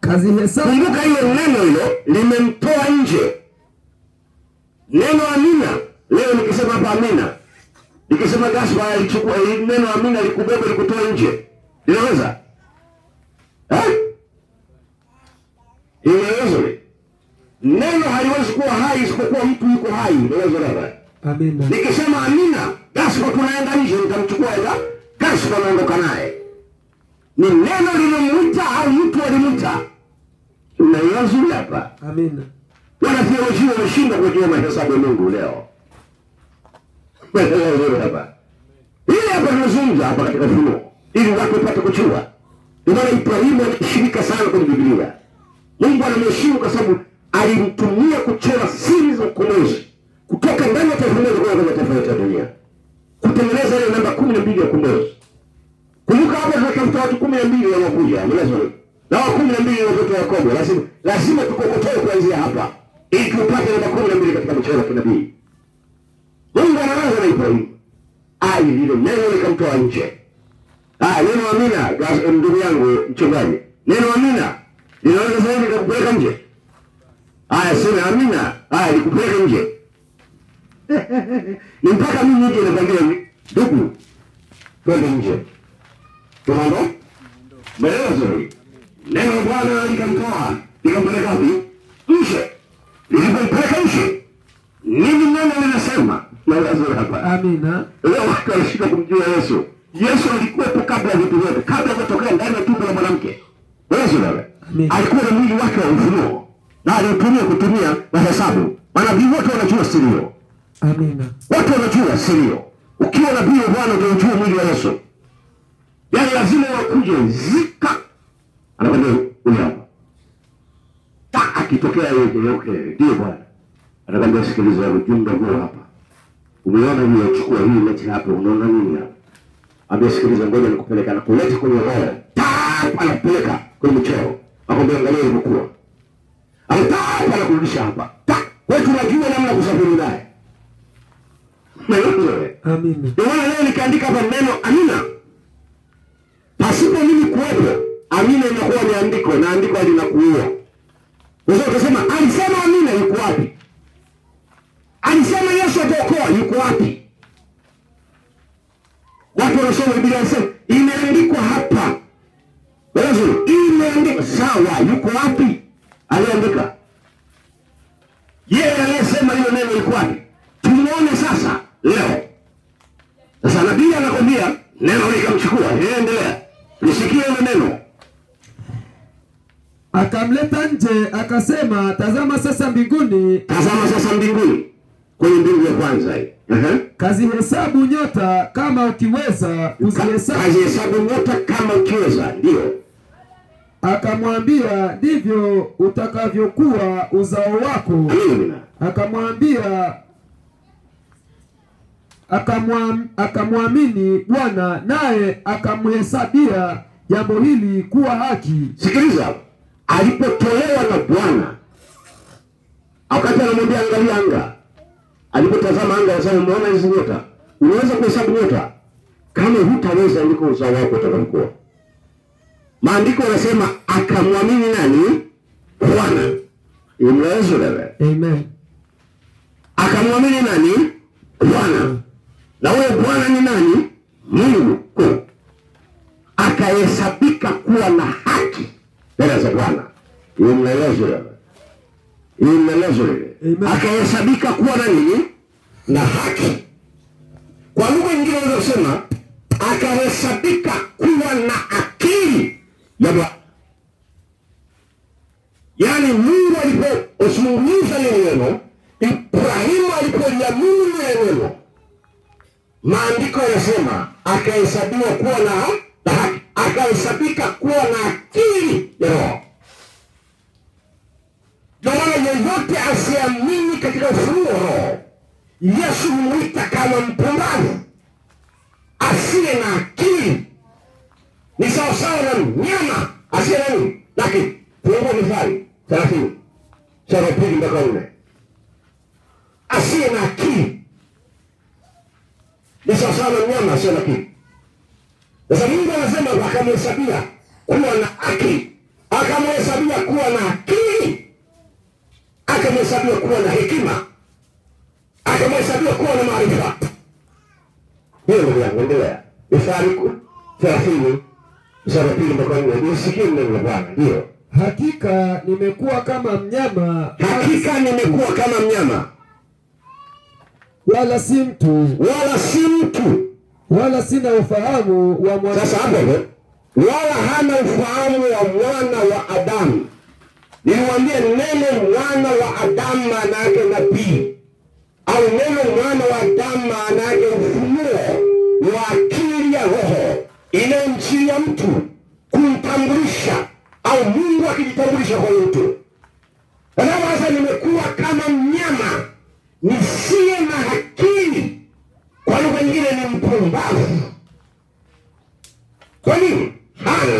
B: kazi hesabu.
C: Kumbuka hilo neno hilo limemtoa nje. Neno amina, leo nikisema hapa amina, nikisema Gaspar alichukua neno amina likubeba likutoa nje, linaweza? Inaweza. Neno haliwezi kuwa hai isipokuwa mtu yuko hai, inaweza labda.
B: Amina.
C: Nikisema amina, Gaspar tunaenda nje, nitamchukua ila Gaspar anaondoka naye. Ni neno limemuita au mtu alimuita? Unaiwazi hapa.
B: Amina.
C: Wana theolojia wameshinda kujua mahesabu ya Mungu leo. Wewe hapa. Ile hapa tunazungumza hapa katika ufunuo ili watu wapate kujua. Ndio Ibrahimu alishirika sana kwenye Biblia. Mungu anamheshimu kwa sababu alimtumia kuchora siri za ukombozi kutoka ndani ya taifa moja kwenda kwenye taifa la dunia, kutengeneza ile namba 12 ya ukombozi. Kumbuka hapa tunatafuta watu 12 wanaokuja, mlazima. Na wa 12 watoto wa Yakobo, lazima tukokotoe kuanzia hapa ili tupate namba 12 katika mchoro wa kinabii. Mungu anaanza na Ibrahimu. Lile neno likamtoa nje. Neno amina, ndugu yangu mchungaji. Neno amina linaweza zaidi kukupeleka nje. Sema amina, likupeleka nje. Ni mpaka mimi nije nakwambia ndugu, twende nje. Tunaomba? Mbele. Neno la Bwana likamtoa, likampeleka wapi? Nje. Likampeleka nje. Nini neno linasema? Maelezo hapa.
B: Amina.
C: Leo watu wanashika kumjua Yesu. Yesu alikuwepo kabla ya vitu vyote, kabla ya kutokea ndani ya tumbo la mwanamke. Yesu alikuwa na mwili wake wa ufunuo na alitumia mahesabu. Manabii wote wanajua siri hiyo.
B: Amina.
C: Watu wanajua siri hiyo. Ukiwa nabii wa Bwana unajua mwili wa Yesu. Yaani lazima wakuje zika. Anakwambia huyu hapa. Akitokea yeye okay, ndio Bwana. Anakwambia sikiliza ujumbe huu hapa. Umeona yule chukua hii leti hapa, unaona nini hapa? Ambia sikiliza, ngoja nikupeleka na kuleta kwenye roho. Anapeleka kwenye mchoro. Akwambia angalia ilivyokuwa. Anakurudisha hapa. Wewe tunajua namna kusafiri naye.
B: Amina.
C: Ndio maana leo nikaandika hapa neno amina. Pasipo mimi kuwepo, amina inakuwa ni andiko na andiko linakuua. Unaweza kusema alisema amina, yuko wapi? Alisema Yesu ataokoa, yuko wapi? Watu wanasoma Biblia wanasema imeandikwa hapa. Wewe imeandikwa sawa, yuko wapi? Aliandika. Yeye aliyesema hilo neno yuko wapi? Tumuone sasa leo. Sasa nabii anakwambia neno likamchukua, endelea. Nisikie hilo neno.
B: Akamleta nje akasema, tazama sasa mbinguni.
C: Tazama sasa mbinguni. Kwenye mbingu ya kwanza hii.
B: Kazihesabu nyota kama ukiweza kuzihesabu.
C: Kazihesabu nyota kama ukiweza, ndio.
B: Akamwambia, ndivyo utakavyokuwa uzao wako.
C: Amina.
B: Akamwamini Bwana, naye akamhesabia jambo hili kuwa haki.
C: Sikiliza, alipotolewa na Bwana, wakati anamwambia angalia anga, alipotazama anga anasema, umeona hizi nyota? Unaweza kuhesabu nyota? Kama hutaweza, ndiko uzao wako utakavyokuwa. Maandiko yanasema akamwamini nani? Bwana.
B: Amen.
C: Akamwamini nani? Bwana. Na huyo Bwana ni nani? Mungu. Akahesabika kuwa na haki mbele za Bwana. Akahesabika kuwa na nini? Na haki. Kwa lugha nyingine unaweza kusema akahesabika kuwa na akili ya Bwana. Yaani Mungu alipozungumza neno, Ibrahimu alipoliamini neno, maandiko yanasema akahesabiwa kuwa na haki, akahesabika kuwa na akili ya Roho. Ndio maana yeyote asiamini katika ufunuo wa Roho, Yesu humwita kama mpumbavu, asiye na akili. Ni sawasawa na mnyama asiye na nini? Lakini fungua Mithali 30 sura ya 2 mpaka 4. Asiye na akili ni sawasawa na mnyama asiye na akili. Sasa Mungu anasema akamhesabia kuwa na akili, akamhesabia kuwa na akili, akamhesabia kuwa na hekima, akamhesabia kuwa na maarifa. Hiyo ndio yanaendelea. Mithali 30 sura ya 2 mpaka 4. Nisikie neno la Bwana. Ndio.
B: Hakika nimekuwa kama mnyama.
C: Hakika nimekuwa kama mnyama,
B: wala si mtu.
C: Wala si mtu.
B: Wala sina ufahamu wa mwana.
C: Sasa hapo wala hana ufahamu wa mwana wa Adamu. Niwaambie neno mwana wa Adamu maana yake nabii, au neno mwana wa Adamu maana yake ufunuo wa akili ya Roho inayomjia mtu kumtambulisha, au Mungu akijitambulisha kwa mtu. Sasa nimekuwa kama mnyama nisiye na akili, kwa lugha nyingine ni mpumbavu. Kwa nini? Hana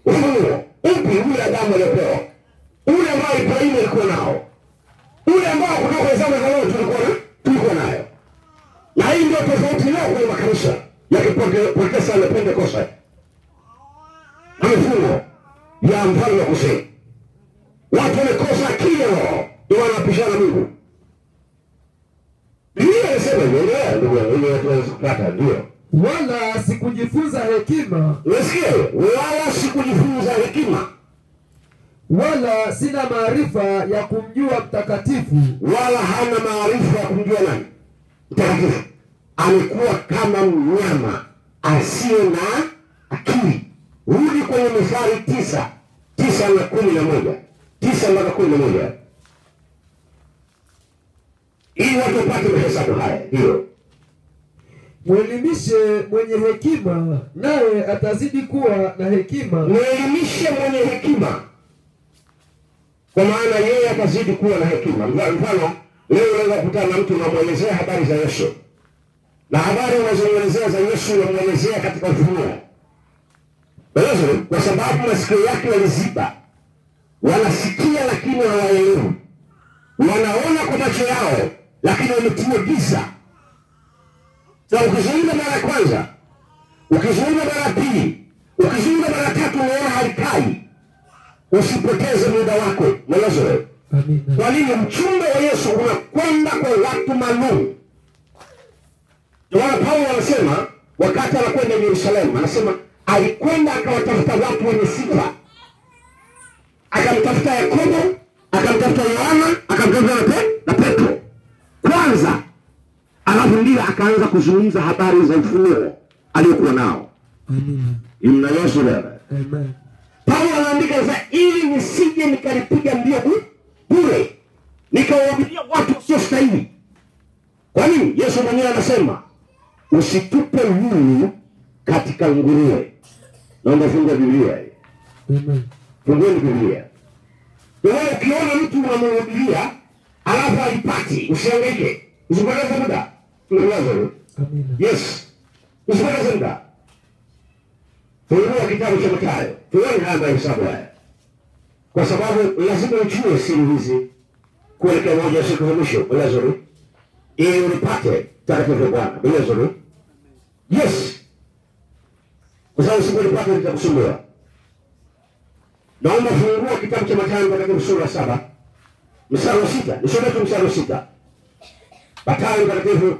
C: ufunuo. Upi ule Adamu aliyopewa? Ule ambao Ibrahimu alikuwa nao, ule ambao kutoka zama za leo tulikuwa nayo. Na hii ndio tofauti leo kwenye makanisa ya Kiprotestant na Pentecost. Mifumo ya mfalme wa kusini. Watu wamekosa akili wao, ndio wanapishana Mungu. Biblia inasema ndio.
B: Wala sikujifunza hekima.
C: Unasikia? Wala sikujifunza hekima.
B: Wala sina maarifa ya kumjua mtakatifu.
C: Wala hana maarifa ya kumjua nani? Mtakatifu. Amekuwa kama mnyama asiye na akili. Rudi kwenye Mithali 9 na 11. 9 mpaka 11. Ili watu wapate mahesabu haya. Ndio.
B: Mwelimishe mwenye hekima, naye atazidi kuwa na hekima.
C: Mwelimishe mwenye hekima, kwa maana yeye atazidi kuwa na hekima. Mfano, leo unaweza kukutana na mtu unamwelezea habari za Yesu, na habari unazomwelezea za Yesu unamwelezea katika ufunuo. Kwa sababu masikio yake yaliziba, wanasikia lakini hawaelewi, wanaona kwa macho yao lakini wametiwa giza. Sasa ukizungumza mara ya kwanza, ukizungumza mara ya pili, ukizungumza mara ya tatu, unaona halikai, usipoteze muda wako. Mwanzo, kwa nini mchumbe wa Yesu unakwenda kwa watu maalum? Yohana Paulo anasema wakati anakwenda Yerusalemu, anasema alikwenda akawatafuta watu wenye sifa. Akamtafuta Yakobo, akamtafuta Yohana, akamtafuta na Petro kwanza, alafu ndio akaanza kuzungumza habari za ufunuo aliyokuwa nao. Amina. Yesu baba.
B: Amen.
C: Paulo anaandika sasa, ili nisije nikalipiga mbio bure, nikawahubiria watu sio stahili. Kwa nini? Yesu mwenyewe anasema usitupe lulu katika nguruwe. Naomba fungue Biblia hii.
B: Amen.
C: Fungueni Biblia. Wewe ukiona mtu unamhubiria alafu haipati, usihangaike. Usipoteze muda. Lazaro.
B: Amina.
C: Yes. Usipoteze muda. Fungua kitabu cha Mathayo. Tuone haya mahesabu haya. Kwa sababu lazima ujue siri hizi kuelekea moja ya siku za mwisho. Lazaro. Ili unipate takatifu Bwana. Lazaro. Yes. Kwa sababu siku unipate nitakusumbua. Naomba fungua kitabu cha Mathayo katika sura 7. Mstari wa 6. Nisome tu mstari wa 6. Mathayo mtakatifu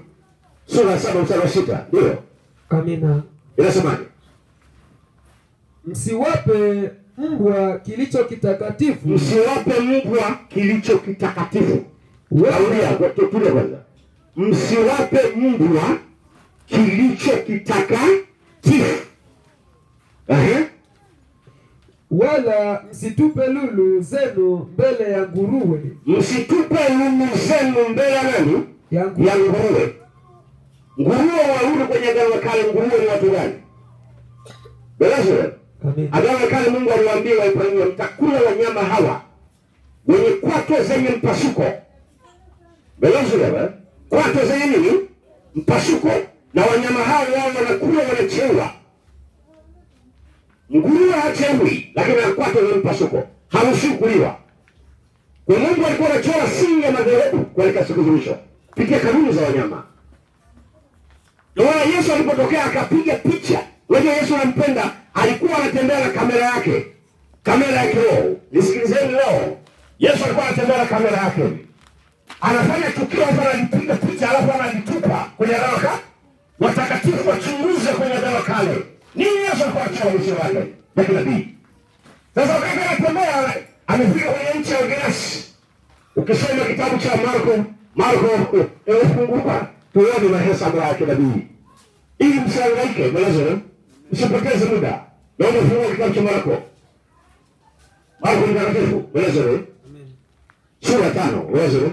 C: sura 7 mstari wa 6. Ndio.
B: Amina.
C: Inasemaje?
B: Msiwape mbwa kilicho kitakatifu.
C: Msiwape mbwa kilicho kitakatifu. Rudia tulia kwanza. Msiwape mbwa kilicho kitakatifu.
B: Wala msitupe lulu zenu mbele ya nguruwe.
C: Msitupe lulu zenu mbele ya nani?
B: Ya
C: nguruwe. Nguruwe warudi kwenye Agano la Kale. Nguruwe ni watu gani? Belazar. Agano la Kale Mungu aliwaambia Waebrania, mtakula wanyama hawa wenye kwato zenye mpasuko. Belazar. Kwato zenye nini? Mpasuko. Na wanyama hao wao wanakula wanacheua. Nguruwe hacheui, lakini kwato zenye mpasuko haruhusiwi kuliwa. Kwa Mungu alikuwa anachora siri ya madhehebu kuelekea siku za mwisho kupitia kanuni za wanyama. Ndio Yesu alipotokea akapiga picha. Unajua Yesu anampenda, alikuwa anatembea na kamera yake. Kamera ya kiroho. Nisikilizeni leo. Yesu alikuwa anatembea na kamera yake. Anafanya tukio hapa, anapiga picha alafu analitupa kwenye Agano. Watakatifu wachunguze kwenye Agano Kale. Nini Yesu alikuwa anachora mwisho wake? Ya kinabii. Sasa wakati anatembea amefika kwenye nchi ya Gerasi. Ukisoma kitabu cha Marko funguka tuone mahesabu yake nabii. Ili msihangaike, Belazar. Usipoteze muda. Naomba fungua kitabu cha Marko. Marko mtakatifu, Belazar. Amen. Sura 5, Belazar.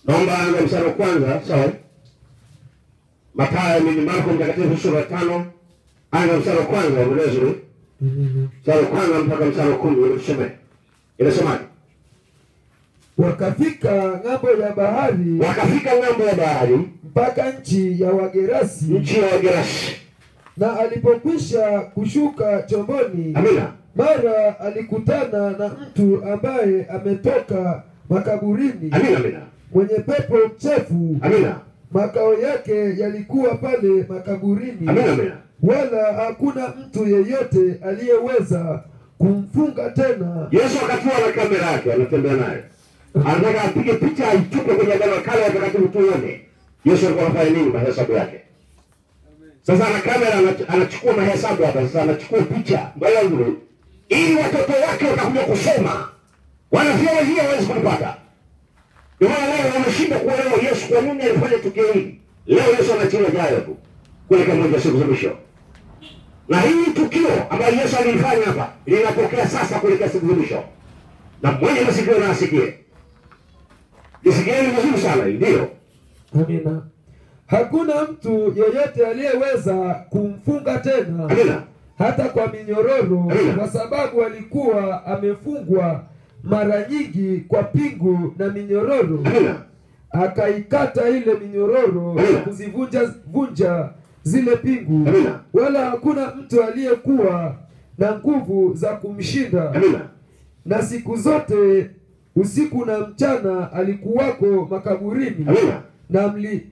C: Naomba anza mstari wa kwanza, sawa? Mathayo ni Marko mtakatifu sura 5. Anza mstari wa kwanza, Belazar. Mstari wa kwanza mpaka mstari wa 10 unasema. Inasemaje?
B: Wakafika ng'ambo ya bahari.
C: Wakafika ng'ambo ya bahari
B: mpaka nchi ya Wagerasi.
C: Nchi ya Wagerasi.
B: Na alipokwisha kushuka chomboni,
C: Amina,
B: mara alikutana na mtu ambaye ametoka makaburini.
C: Amina, amina,
B: mwenye pepo mchafu.
C: Amina.
B: Makao yake yalikuwa pale makaburini.
C: Amina, amina.
B: Wala hakuna mtu yeyote aliyeweza kumfunga tena.
C: Yesu akatua na kamera yake, anatembea naye. Anataka apige picha aitupe kwenye Agano la Kale watakatifu tuone. Yesu alikuwa anafanya nini mahesabu yake. Sasa ana kamera anachukua mahesabu hapa, sasa anachukua picha mbele nzuri ili watoto wake watakuja kusoma. Wanavyao hiyo hawezi kupata. Ndio leo wameshinda kuelewa Yesu kwa nini alifanya tukio hili. Leo Yesu anachila jayo tu kuelekea moja siku za mwisho. Na hii tukio ambayo Yesu alifanya hapa linapokea sasa kuelekea siku za mwisho. Na mwenye masikio na asikie. Nisikieni vizuri sana, ndio.
B: Amina. Hakuna mtu yeyote aliyeweza kumfunga tena.
C: Amina.
B: Hata kwa minyororo.
C: Amina.
B: Kwa sababu alikuwa amefungwa mara nyingi kwa pingu na minyororo.
C: Amina.
B: Akaikata ile minyororo na kuzivunja zile pingu.
C: Amina.
B: Wala hakuna mtu aliyekuwa na nguvu za kumshinda.
C: Amina.
B: Na siku zote usiku na mchana alikuwako makaburini.
C: Amina.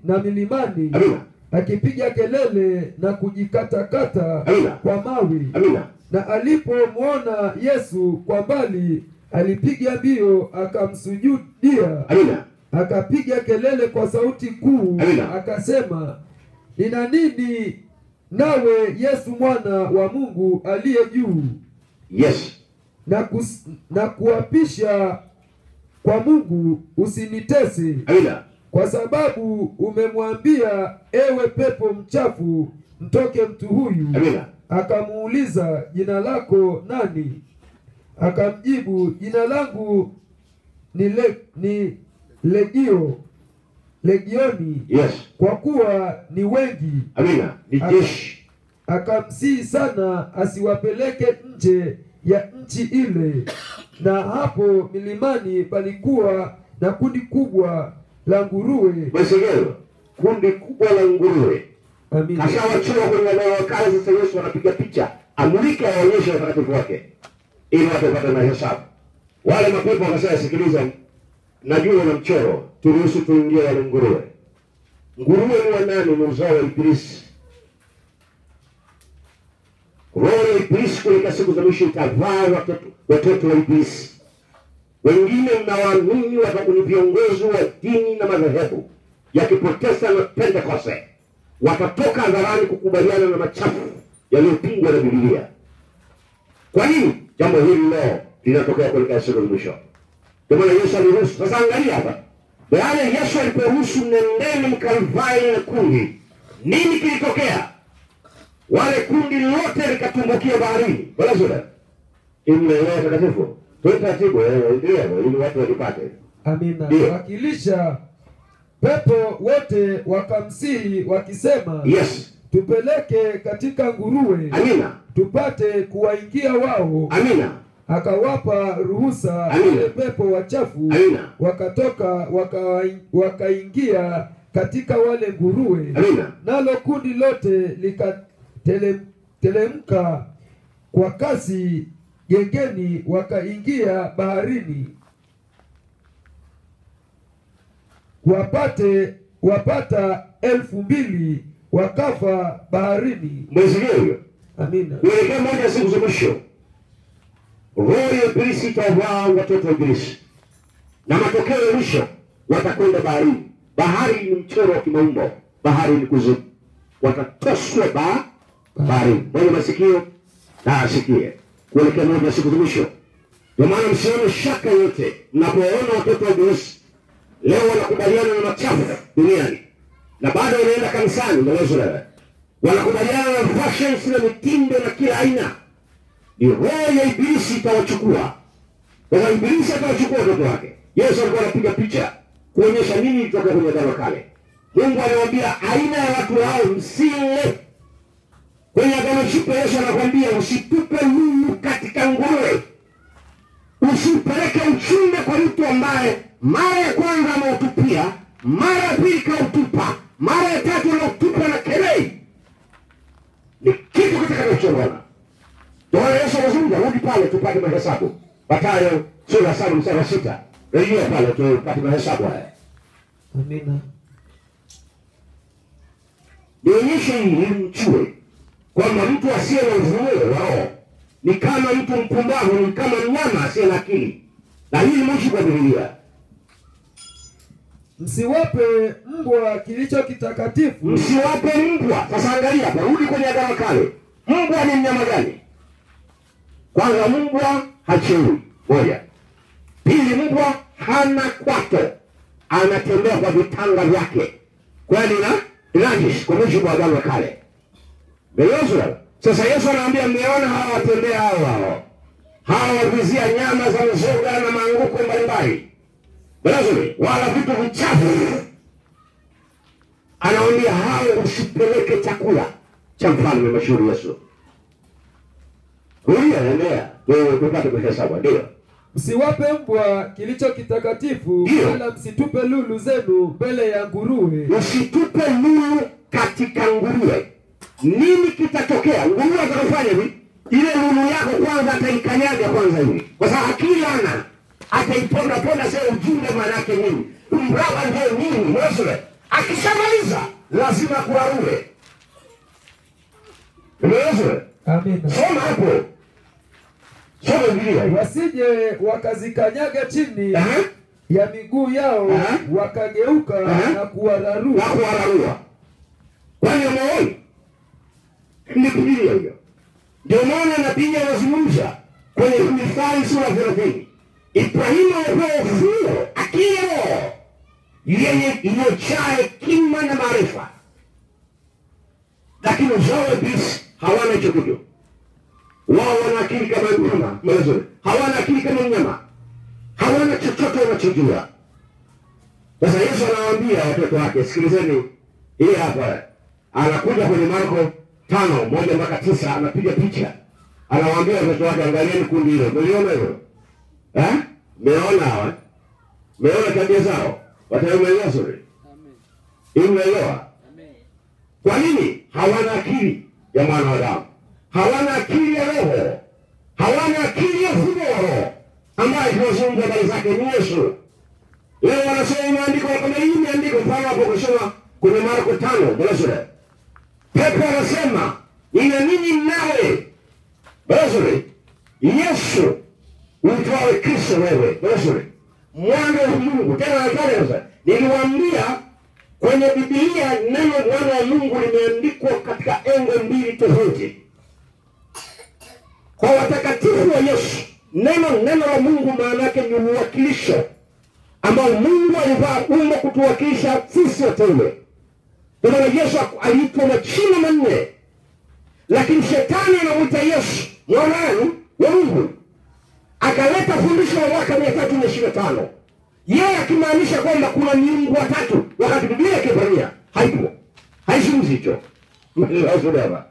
B: Na milimani.
C: Amina.
B: Akipiga kelele na kujikatakata kwa mawe.
C: Amina.
B: Na alipomwona Yesu kwa mbali alipiga mbio akamsujudia.
C: Amina.
B: Akapiga kelele kwa sauti kuu.
C: Amina.
B: Akasema, nina nini nawe Yesu mwana wa Mungu aliye juu?
C: Yes.
B: Na kuapisha kwa Mungu usinitese.
C: Amina.
B: Kwa sababu umemwambia, ewe pepo mchafu, mtoke mtu huyu.
C: Amina.
B: Akamuuliza, jina lako nani? Akamjibu, jina langu ni legioni,
C: Yes.
B: kwa kuwa ni wengi.
C: Amina. Ni jeshi.
B: Akamsihi sana asiwapeleke nje ya nchi ile. Na hapo milimani palikuwa na kundi kubwa la nguruwe.
C: Mwesigelo. Kundi kubwa la nguruwe.
B: Amina.
C: Kashawachua kwenye eneo la kazi. Sasa Yesu anapiga picha, amulike, aonyeshe watakatifu wake ili watu wapate na hesabu. Wale mapepo wakasema, sikiliza, najua na mchoro, turuhusu tuingie wale nguruwe. Nguruwe ni wa nani? Ni uzao wa Ibilisi. Roho ya Ibilisi katika siku za mwisho itavaa watoto wa Ibilisi. Wengine mnawaamini watakuwa ni viongozi wa dini na madhehebu ya Kiprotestant na Pentecoste, watatoka hadharani kukubaliana na machafu yaliyopingwa na Biblia. Kwa nini jambo hili leo linatokea katika siku za mwisho? Kwa maana Yesu aliruhusu. Sasa angalia hapa. Baada Yesu aliporuhusu nendeni mkalvae na kundi, nini kilitokea? Wale kundi lote likatumbukia baharini. Bwana Zura. Imeelewa takatifu? Taratibu ndio ili watu walipate.
B: Amina. Wakilisha pepo wote wakamsihi wakisema,
C: yes,
B: tupeleke katika nguruwe.
C: Amina.
B: Tupate kuwaingia wao.
C: Amina.
B: Akawapa ruhusa. Wale pepo wachafu.
C: Amina.
B: Wakatoka wakaingia katika wale nguruwe.
C: Amina.
B: Nalo kundi lote likatelemka kwa kasi gengeni, wakaingia baharini wapata 2,000 wakafa baharini.
C: Mwezilio.
B: Amina.
C: Kuelekea moja siku za mwisho, roho ya Ibilisi itavaa watoto wa Ibilisi, na matokeo ya mwisho watakwenda baharini. Bahari ni mchoro wa kimaumbo, bahari ni kuzimu. Watatoswa baharini. Mwenye masikio na asikie. Kuelekea moja siku za mwisho. Kwa maana msione shaka yote mnapoona watoto wa Ibilisi leo wanakubaliana na machafu duniani na bado wanaenda kanisani. Mwezo leo wanakubaliana na fashions na mitindo na kila aina. Ni roho ya Ibilisi itawachukua. Kwa sababu Ibilisi atawachukua watoto wake. Yesu alikuwa anapiga picha kuonyesha nini ilitoka kwenye Agano la Kale. Mungu aliwaambia aina ya watu hao msile. Kwenye Agano Jipya Yesu anakuambia usitupe lulu katika nguruwe. Usipeleke uchunge kwa mtu ambaye mara ya kwanza ameutupia, mara ya pili kautupa, mara ya tatu anautupa na kelei. Ni kitu kitakachoona. Ndio Yesu anazungumza, rudi pale tupate mahesabu. Mathayo sura 7:6. Rejea pale tupate mahesabu haya.
B: Amina.
C: Nionyeshe hili mchue kwamba mtu asiye na ufunuo wa roho ni kama mtu mpumbavu, ni kama mnyama asiye na akili. Na hili mwisho kwa Biblia.
B: Msiwape mbwa kilicho kitakatifu.
C: Msiwape mbwa. Sasa angalia, rudi kwenye Agano la Kale. Mbwa ni mnyama gani? Kwanza, mbwa hacheui. Moja. Pili, mbwa hana kwato, anatembea kwa vitanga vyake. Kwani na najis kwa mujibu wa Agano la Kale. Yesu. Sasa Yesu anaambia mmeona hawa watembea hao. Hawa wavizia nyama za mzoga na maanguko mbalimbali. Lazima wala vitu vichafu. Anaambia hao usipeleke chakula cha mfalme mashuhuri Yesu. Huyu anaendea tupate kuhesabu. Ndio.
B: Msiwape mbwa kilicho kitakatifu, wala msitupe lulu zenu mbele ya nguruwe.
C: Usitupe lulu katika nguruwe. Nini kitatokea? Nguruwe atakufanya hivi. Ile lulu yako kwanza ataikanyaga kwanza hivi. Kwa sababu akilana ataiponda sasa ujumbe maana yake nini? Mbrava ndio nini? Mwezo. Akishamaliza lazima kuarue. Mwezo.
B: Amina.
C: Soma hapo. Soma Biblia.
B: Wasije wakazikanyaga chini ya miguu yao, wakageuka na kuwararua.
C: Kwani umeona? Ni Biblia hiyo. Ndio maana nabii anazungumza kwenye Mithali sura 30. Ibrahimu alipewa ufunuo, akili yenye iliyojaa hekima na maarifa. Lakini uzao wa Ibilisi hawana hicho kitu. Wao wana akili kama mnyama. Hawana akili kama mnyama. hawana chochote wanachojua. Sasa Yesu anawaambia watoto wake, sikilizeni hii hapa. Anakuja kwenye Marko 5:1-9, anapiga picha. Anawaambia watoto wake, angalieni kundi hilo. Mliona hilo? Mmeona hawa? Mmeona tabia zao? Wataelewa sura. Amen. Mmeelewa? Amen. Kwa nini? Hawana akili ya mwana wa Adamu. Hawana akili ya roho. Hawana akili ya roho ambaye tunazungumza habari zake ni Yesu. Leo wanasoma maandiko kama hii maandiko, mfano hapo kusoma kwenye Marko 5, Petro anasema, "Nina nini nawe?" Yesu uitwawe Kristo wewe. Mwana wa Mungu. Tena anasema, niliwaambia kwenye Biblia neno mwana wa Mungu limeandikwa katika engo mbili tofauti. Kwa watakatifu wa Yesu, neno la Mungu maana yake ni uwakilisho ambao Mungu alivaa umbo kutuwakilisha sisi wateule. Kwa maana Yesu aliitwa majina manne, lakini shetani anamuita Yesu mwana wa Mungu. Akaleta fundisho la mwaka 325. Yeye akimaanisha kwamba kuna miungu watatu, wakati Biblia Kiebrania haipo. Haizungumzi hicho. Mmeelewa?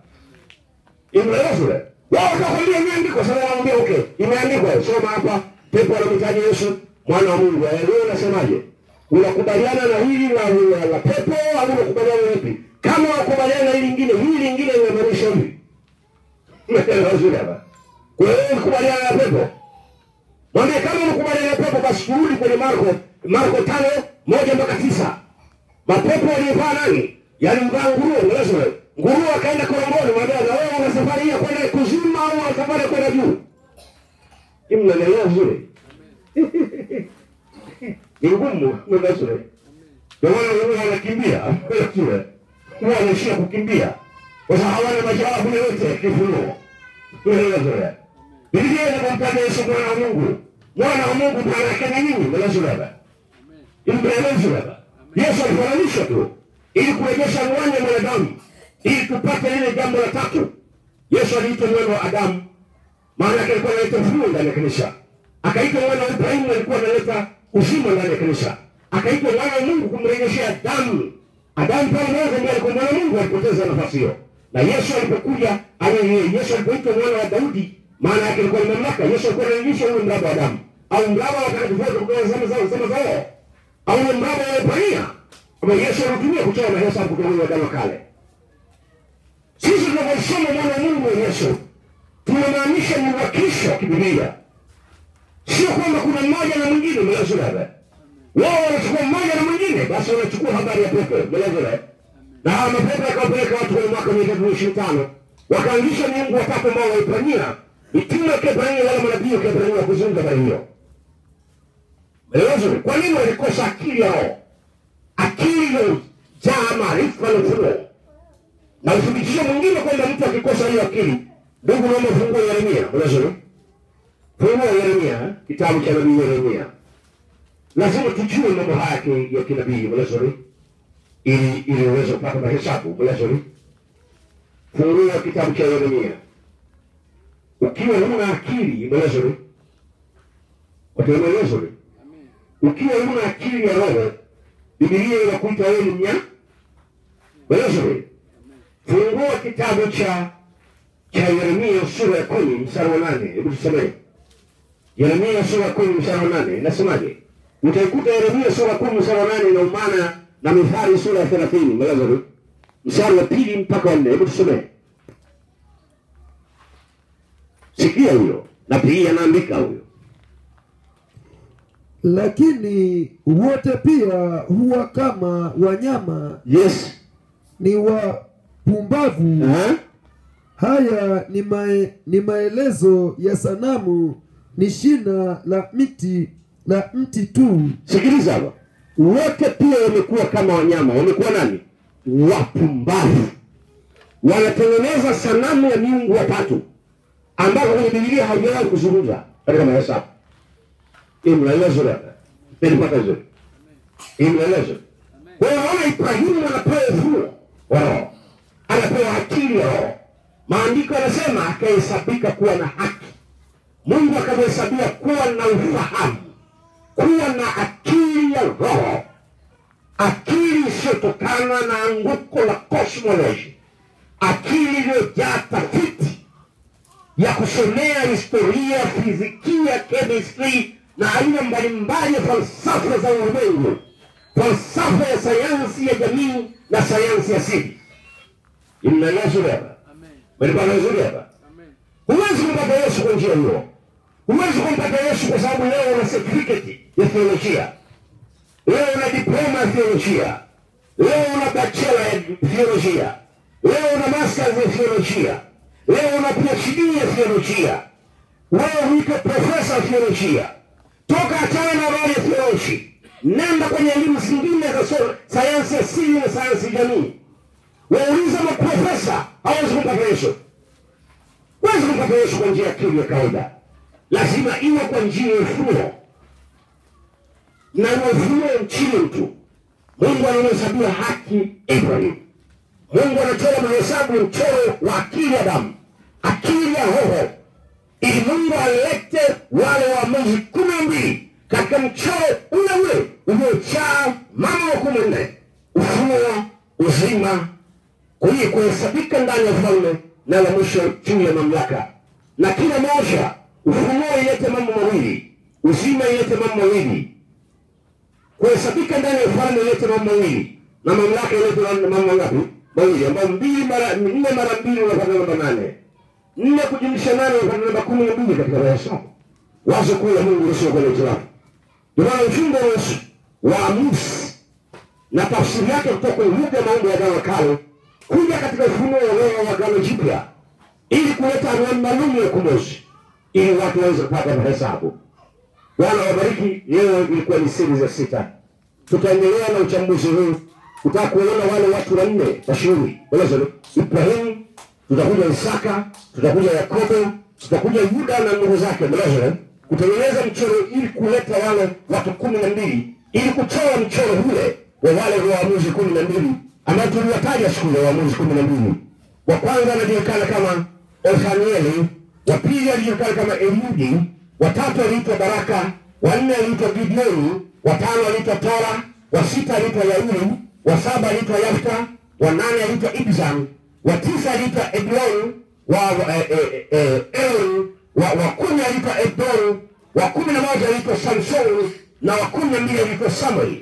C: Imeelewa? Wao wakakwambia imeandikwa, sasa wanaambia okay, imeandikwa. Soma hapa, pepo anamtaja Yesu mwana wa Mungu. Wewe unasemaje? Unakubaliana na hili la pepo au unakubaliana na lipi? Kama unakubaliana na hili lingine linamaanisha hivi. Mmeelewa? Kwa hiyo unakubaliana na pepo. Mwambie kama unakubaliana na pepo, basi turudi kwenye Marko 5:1-9. Mapepo walivaa nani? Yalimvaa nguruwe, lazima. Nguruwe akaenda korongoni, mwambie na wewe una safari ya kwenda kuzimu au una safari ya kwenda juu? Mnaelewa vizuri? Ni ngumu, mnaelewa? Ndio wao wanakimbia, wao wanashia kukimbia. Kwa sababu hawana majawabu yote kifunuo. Mnaelewa? Biblia inamtaja Yesu mwana wa Mungu. Mwana wa Mungu maana yake ni nini? Mnaelewa? Mnaelewa? Yesu alifananishwa tu ili kurejesha uwanja wa mwanadamu, ili tupate lile jambo la tatu. Yesu aliitwa mwana wa Adamu, maana yake alikuwa analeta ufunuo ndani ya kanisa. Akaitwa mwana wa Ibrahimu, alikuwa analeta uzima ndani ya kanisa. Akaitwa mwana wa Mungu kumrejeshea Adamu. Adamu pale mwanzo ndiye alikuwa mwana wa Mungu, alipoteza nafasi hiyo. Na Yesu alipokuja, Yesu alipoitwa mwana wa Daudi, maana yake alikuwa ni mamlaka. Yesu alikuwa anarejesha ule mraba wa Adamu, au mraba wa watakatifu kwa zama zao, au mraba wa Ibrahimu kama Yesu alitumia kutoa mahesabu kutoka kwenye Agano Kale. Sisi tunaposoma mwana wa Mungu wa Yesu, tunamaanisha ni uwakilisho wa Biblia. Sio kwamba kuna mmoja na mwingine, mnaelewa? Wao wanachukua mmoja na mwingine, basi wanachukua habari ya pepo, mnaelewa? Na mapepo yakapeleka watu kwa mwaka 325, wakaanzisha miungu watatu ambao waipania, mitume wa Kiebrania wala manabii wa Kiebrania kuzungumza habari hiyo. Mnaelewa? Kwa nini walikosa akili yao? Akili iliyojaa maarifa na ufunuo. Na uthibitisho mwingine kwamba mtu akikosa hiyo akili, ndugu naomba fungue Yeremia, unasoma? Fungue Yeremia, kitabu cha nabii Yeremia. Lazima tujue mambo haya ya kinabii, unasoma? Ili uweze kupata mahesabu, unasoma? Fungue kitabu cha Yeremia. Ukiwa huna akili, unasoma? Wataelewa? Ukiwa huna akili ya roho, Biblia inakuita wewe ni mnyama. Wewe fungua kitabu cha Yeremia sura ya 10 mstari wa 8. Hebu tusome. Yeremia sura ya 10 mstari wa 8. Inasemaje? Utaikuta Yeremia sura ya 10 mstari wa 8 na umana na Mithali sura ya 30. Mlazo mstari wa 2 mpaka wa 4. Hebu tusome. Sikia huyo. Na pia anaandika huyo.
B: Lakini wote pia huwa kama wanyama.
C: Yes.
B: Ni wapumbavu. Haya ni maelezo ya sanamu, ni shina la mti tu.
C: Sikiliza hapa. Wote pia wamekuwa kama wanyama. Wamekuwa nani? Wapumbavu. Wanatengeneza sanamu ya miungu watatu ambao kwenye Biblia haijawahi kuzungumza katika mahesabu. Mnaelewa? Pelipata hizo. Mnaelewa? Kwa hiyo wana Ibrahimu anapewa ufunuo wao. Anapewa akili wao. Maandiko yanasema akahesabika kuwa na haki. Mungu akamhesabia kuwa na ufahamu. kuwa na akili ya roho, akili isiyotokana na anguko la cosmology, akili iliyojaa tafiti ya kusomea historia, fizikia, chemistry na aina mbalimbali ya falsafa za ulimwengu, falsafa ya sayansi ya jamii na sayansi ya asili. Imnaelewa hapa? Amen. Hapa? Huwezi kumpata Yesu kwa njia hiyo. Huwezi kumpata Yesu kwa sababu leo una certificate ya theolojia, leo una diploma ya theolojia, leo una bachelor ya theolojia, leo una masters ya theolojia, leo una PhD ya theolojia, wewe huitwa profesa wa theolojia. Toka achana na roho ya theolojia, nenda kwenye elimu zingine za sayansi asili na sayansi jamii. Wauliza maprofesa, hawezi kumpata Yesu. Huwezi kumpata Yesu kwa njia ya akili ya kawaida. Lazima iwe kwa njia ya ufunuo. Na ufunuo nchini mtu. Mungu anamhesabia haki Ibrahim. Mungu anatoa mahesabu mchoro wa akili ya damu, akili ya roho, ili Mungu alete wale waamuzi 12 katika mchoro ule ule uliojaa mambo 14: ufunuo, uzima, kuhesabika ndani ya ufalme, na la mwisho juu ya mamlaka. Na kila moja, ufunuo ilete mambo mawili, uzima ilete mambo mawili, kuhesabika ndani ya ufalme ilete mambo mawili, na mamlaka ilete mambo ngapi? Mawili, ambao 4 mara 2 unapata namba 8. 4 kujumlisha 8 unapata namba 12 katika mahesabu. Wazo kuu la Mungu lisio kwenye hitilafu. Ndio maana ujumbe wa Musa na tafsiri yake kutoka kwenye lugha maumbo ya Agano la Kale kuja katika ufunuo wa Agano Jipya, ili kuleta anwani maalum ya ukombozi, ili watu waweze kupata mahesabu. Bwana wabariki. Leo ilikuwa ni series ya 6. Tutaendelea na uchambuzi huu. Utaka kuona wale watu 4 mashuhuri. Ibrahim, tutakuja Isaka, tutakuja Yakobo, tutakuja Yuda na ndugu zake. Kutengeneza mchoro ili kuleta wale watu 12, ili kuchora mchoro ule wa wale waamuzi 12 ambao tuliwataja siku ya waamuzi 12. Wa kwanza anajulikana kama Othanieli, wa pili anajulikana kama Eliudi, wa tatu aliitwa Baraka, wa 4 aliitwa Gideoni, wa 5 aliitwa Tora, wa 6 aliitwa Yairi, wa 7 aliitwa Yafta, wa 8 aliitwa Ibzan, wa 9 aliitwa Eglon, wa 10 aliitwa Edom, wa 11 aliitwa Samson, na wa 12 aliitwa Samuel.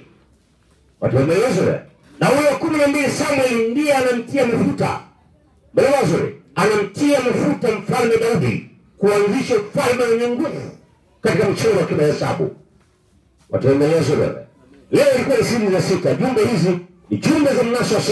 C: Watu wameelewa? Na huyo 12 Samuel ndiye anamtia mafuta. Mwanzo anamtia mafuta mfalme Daudi kuanzisha ufalme wenye nguvu katika mchoro wa kimahesabu. Watu wameelewa? Leo ilikuwa ni series ya 6. Jumbe hizi ni jumbe za mnaso wa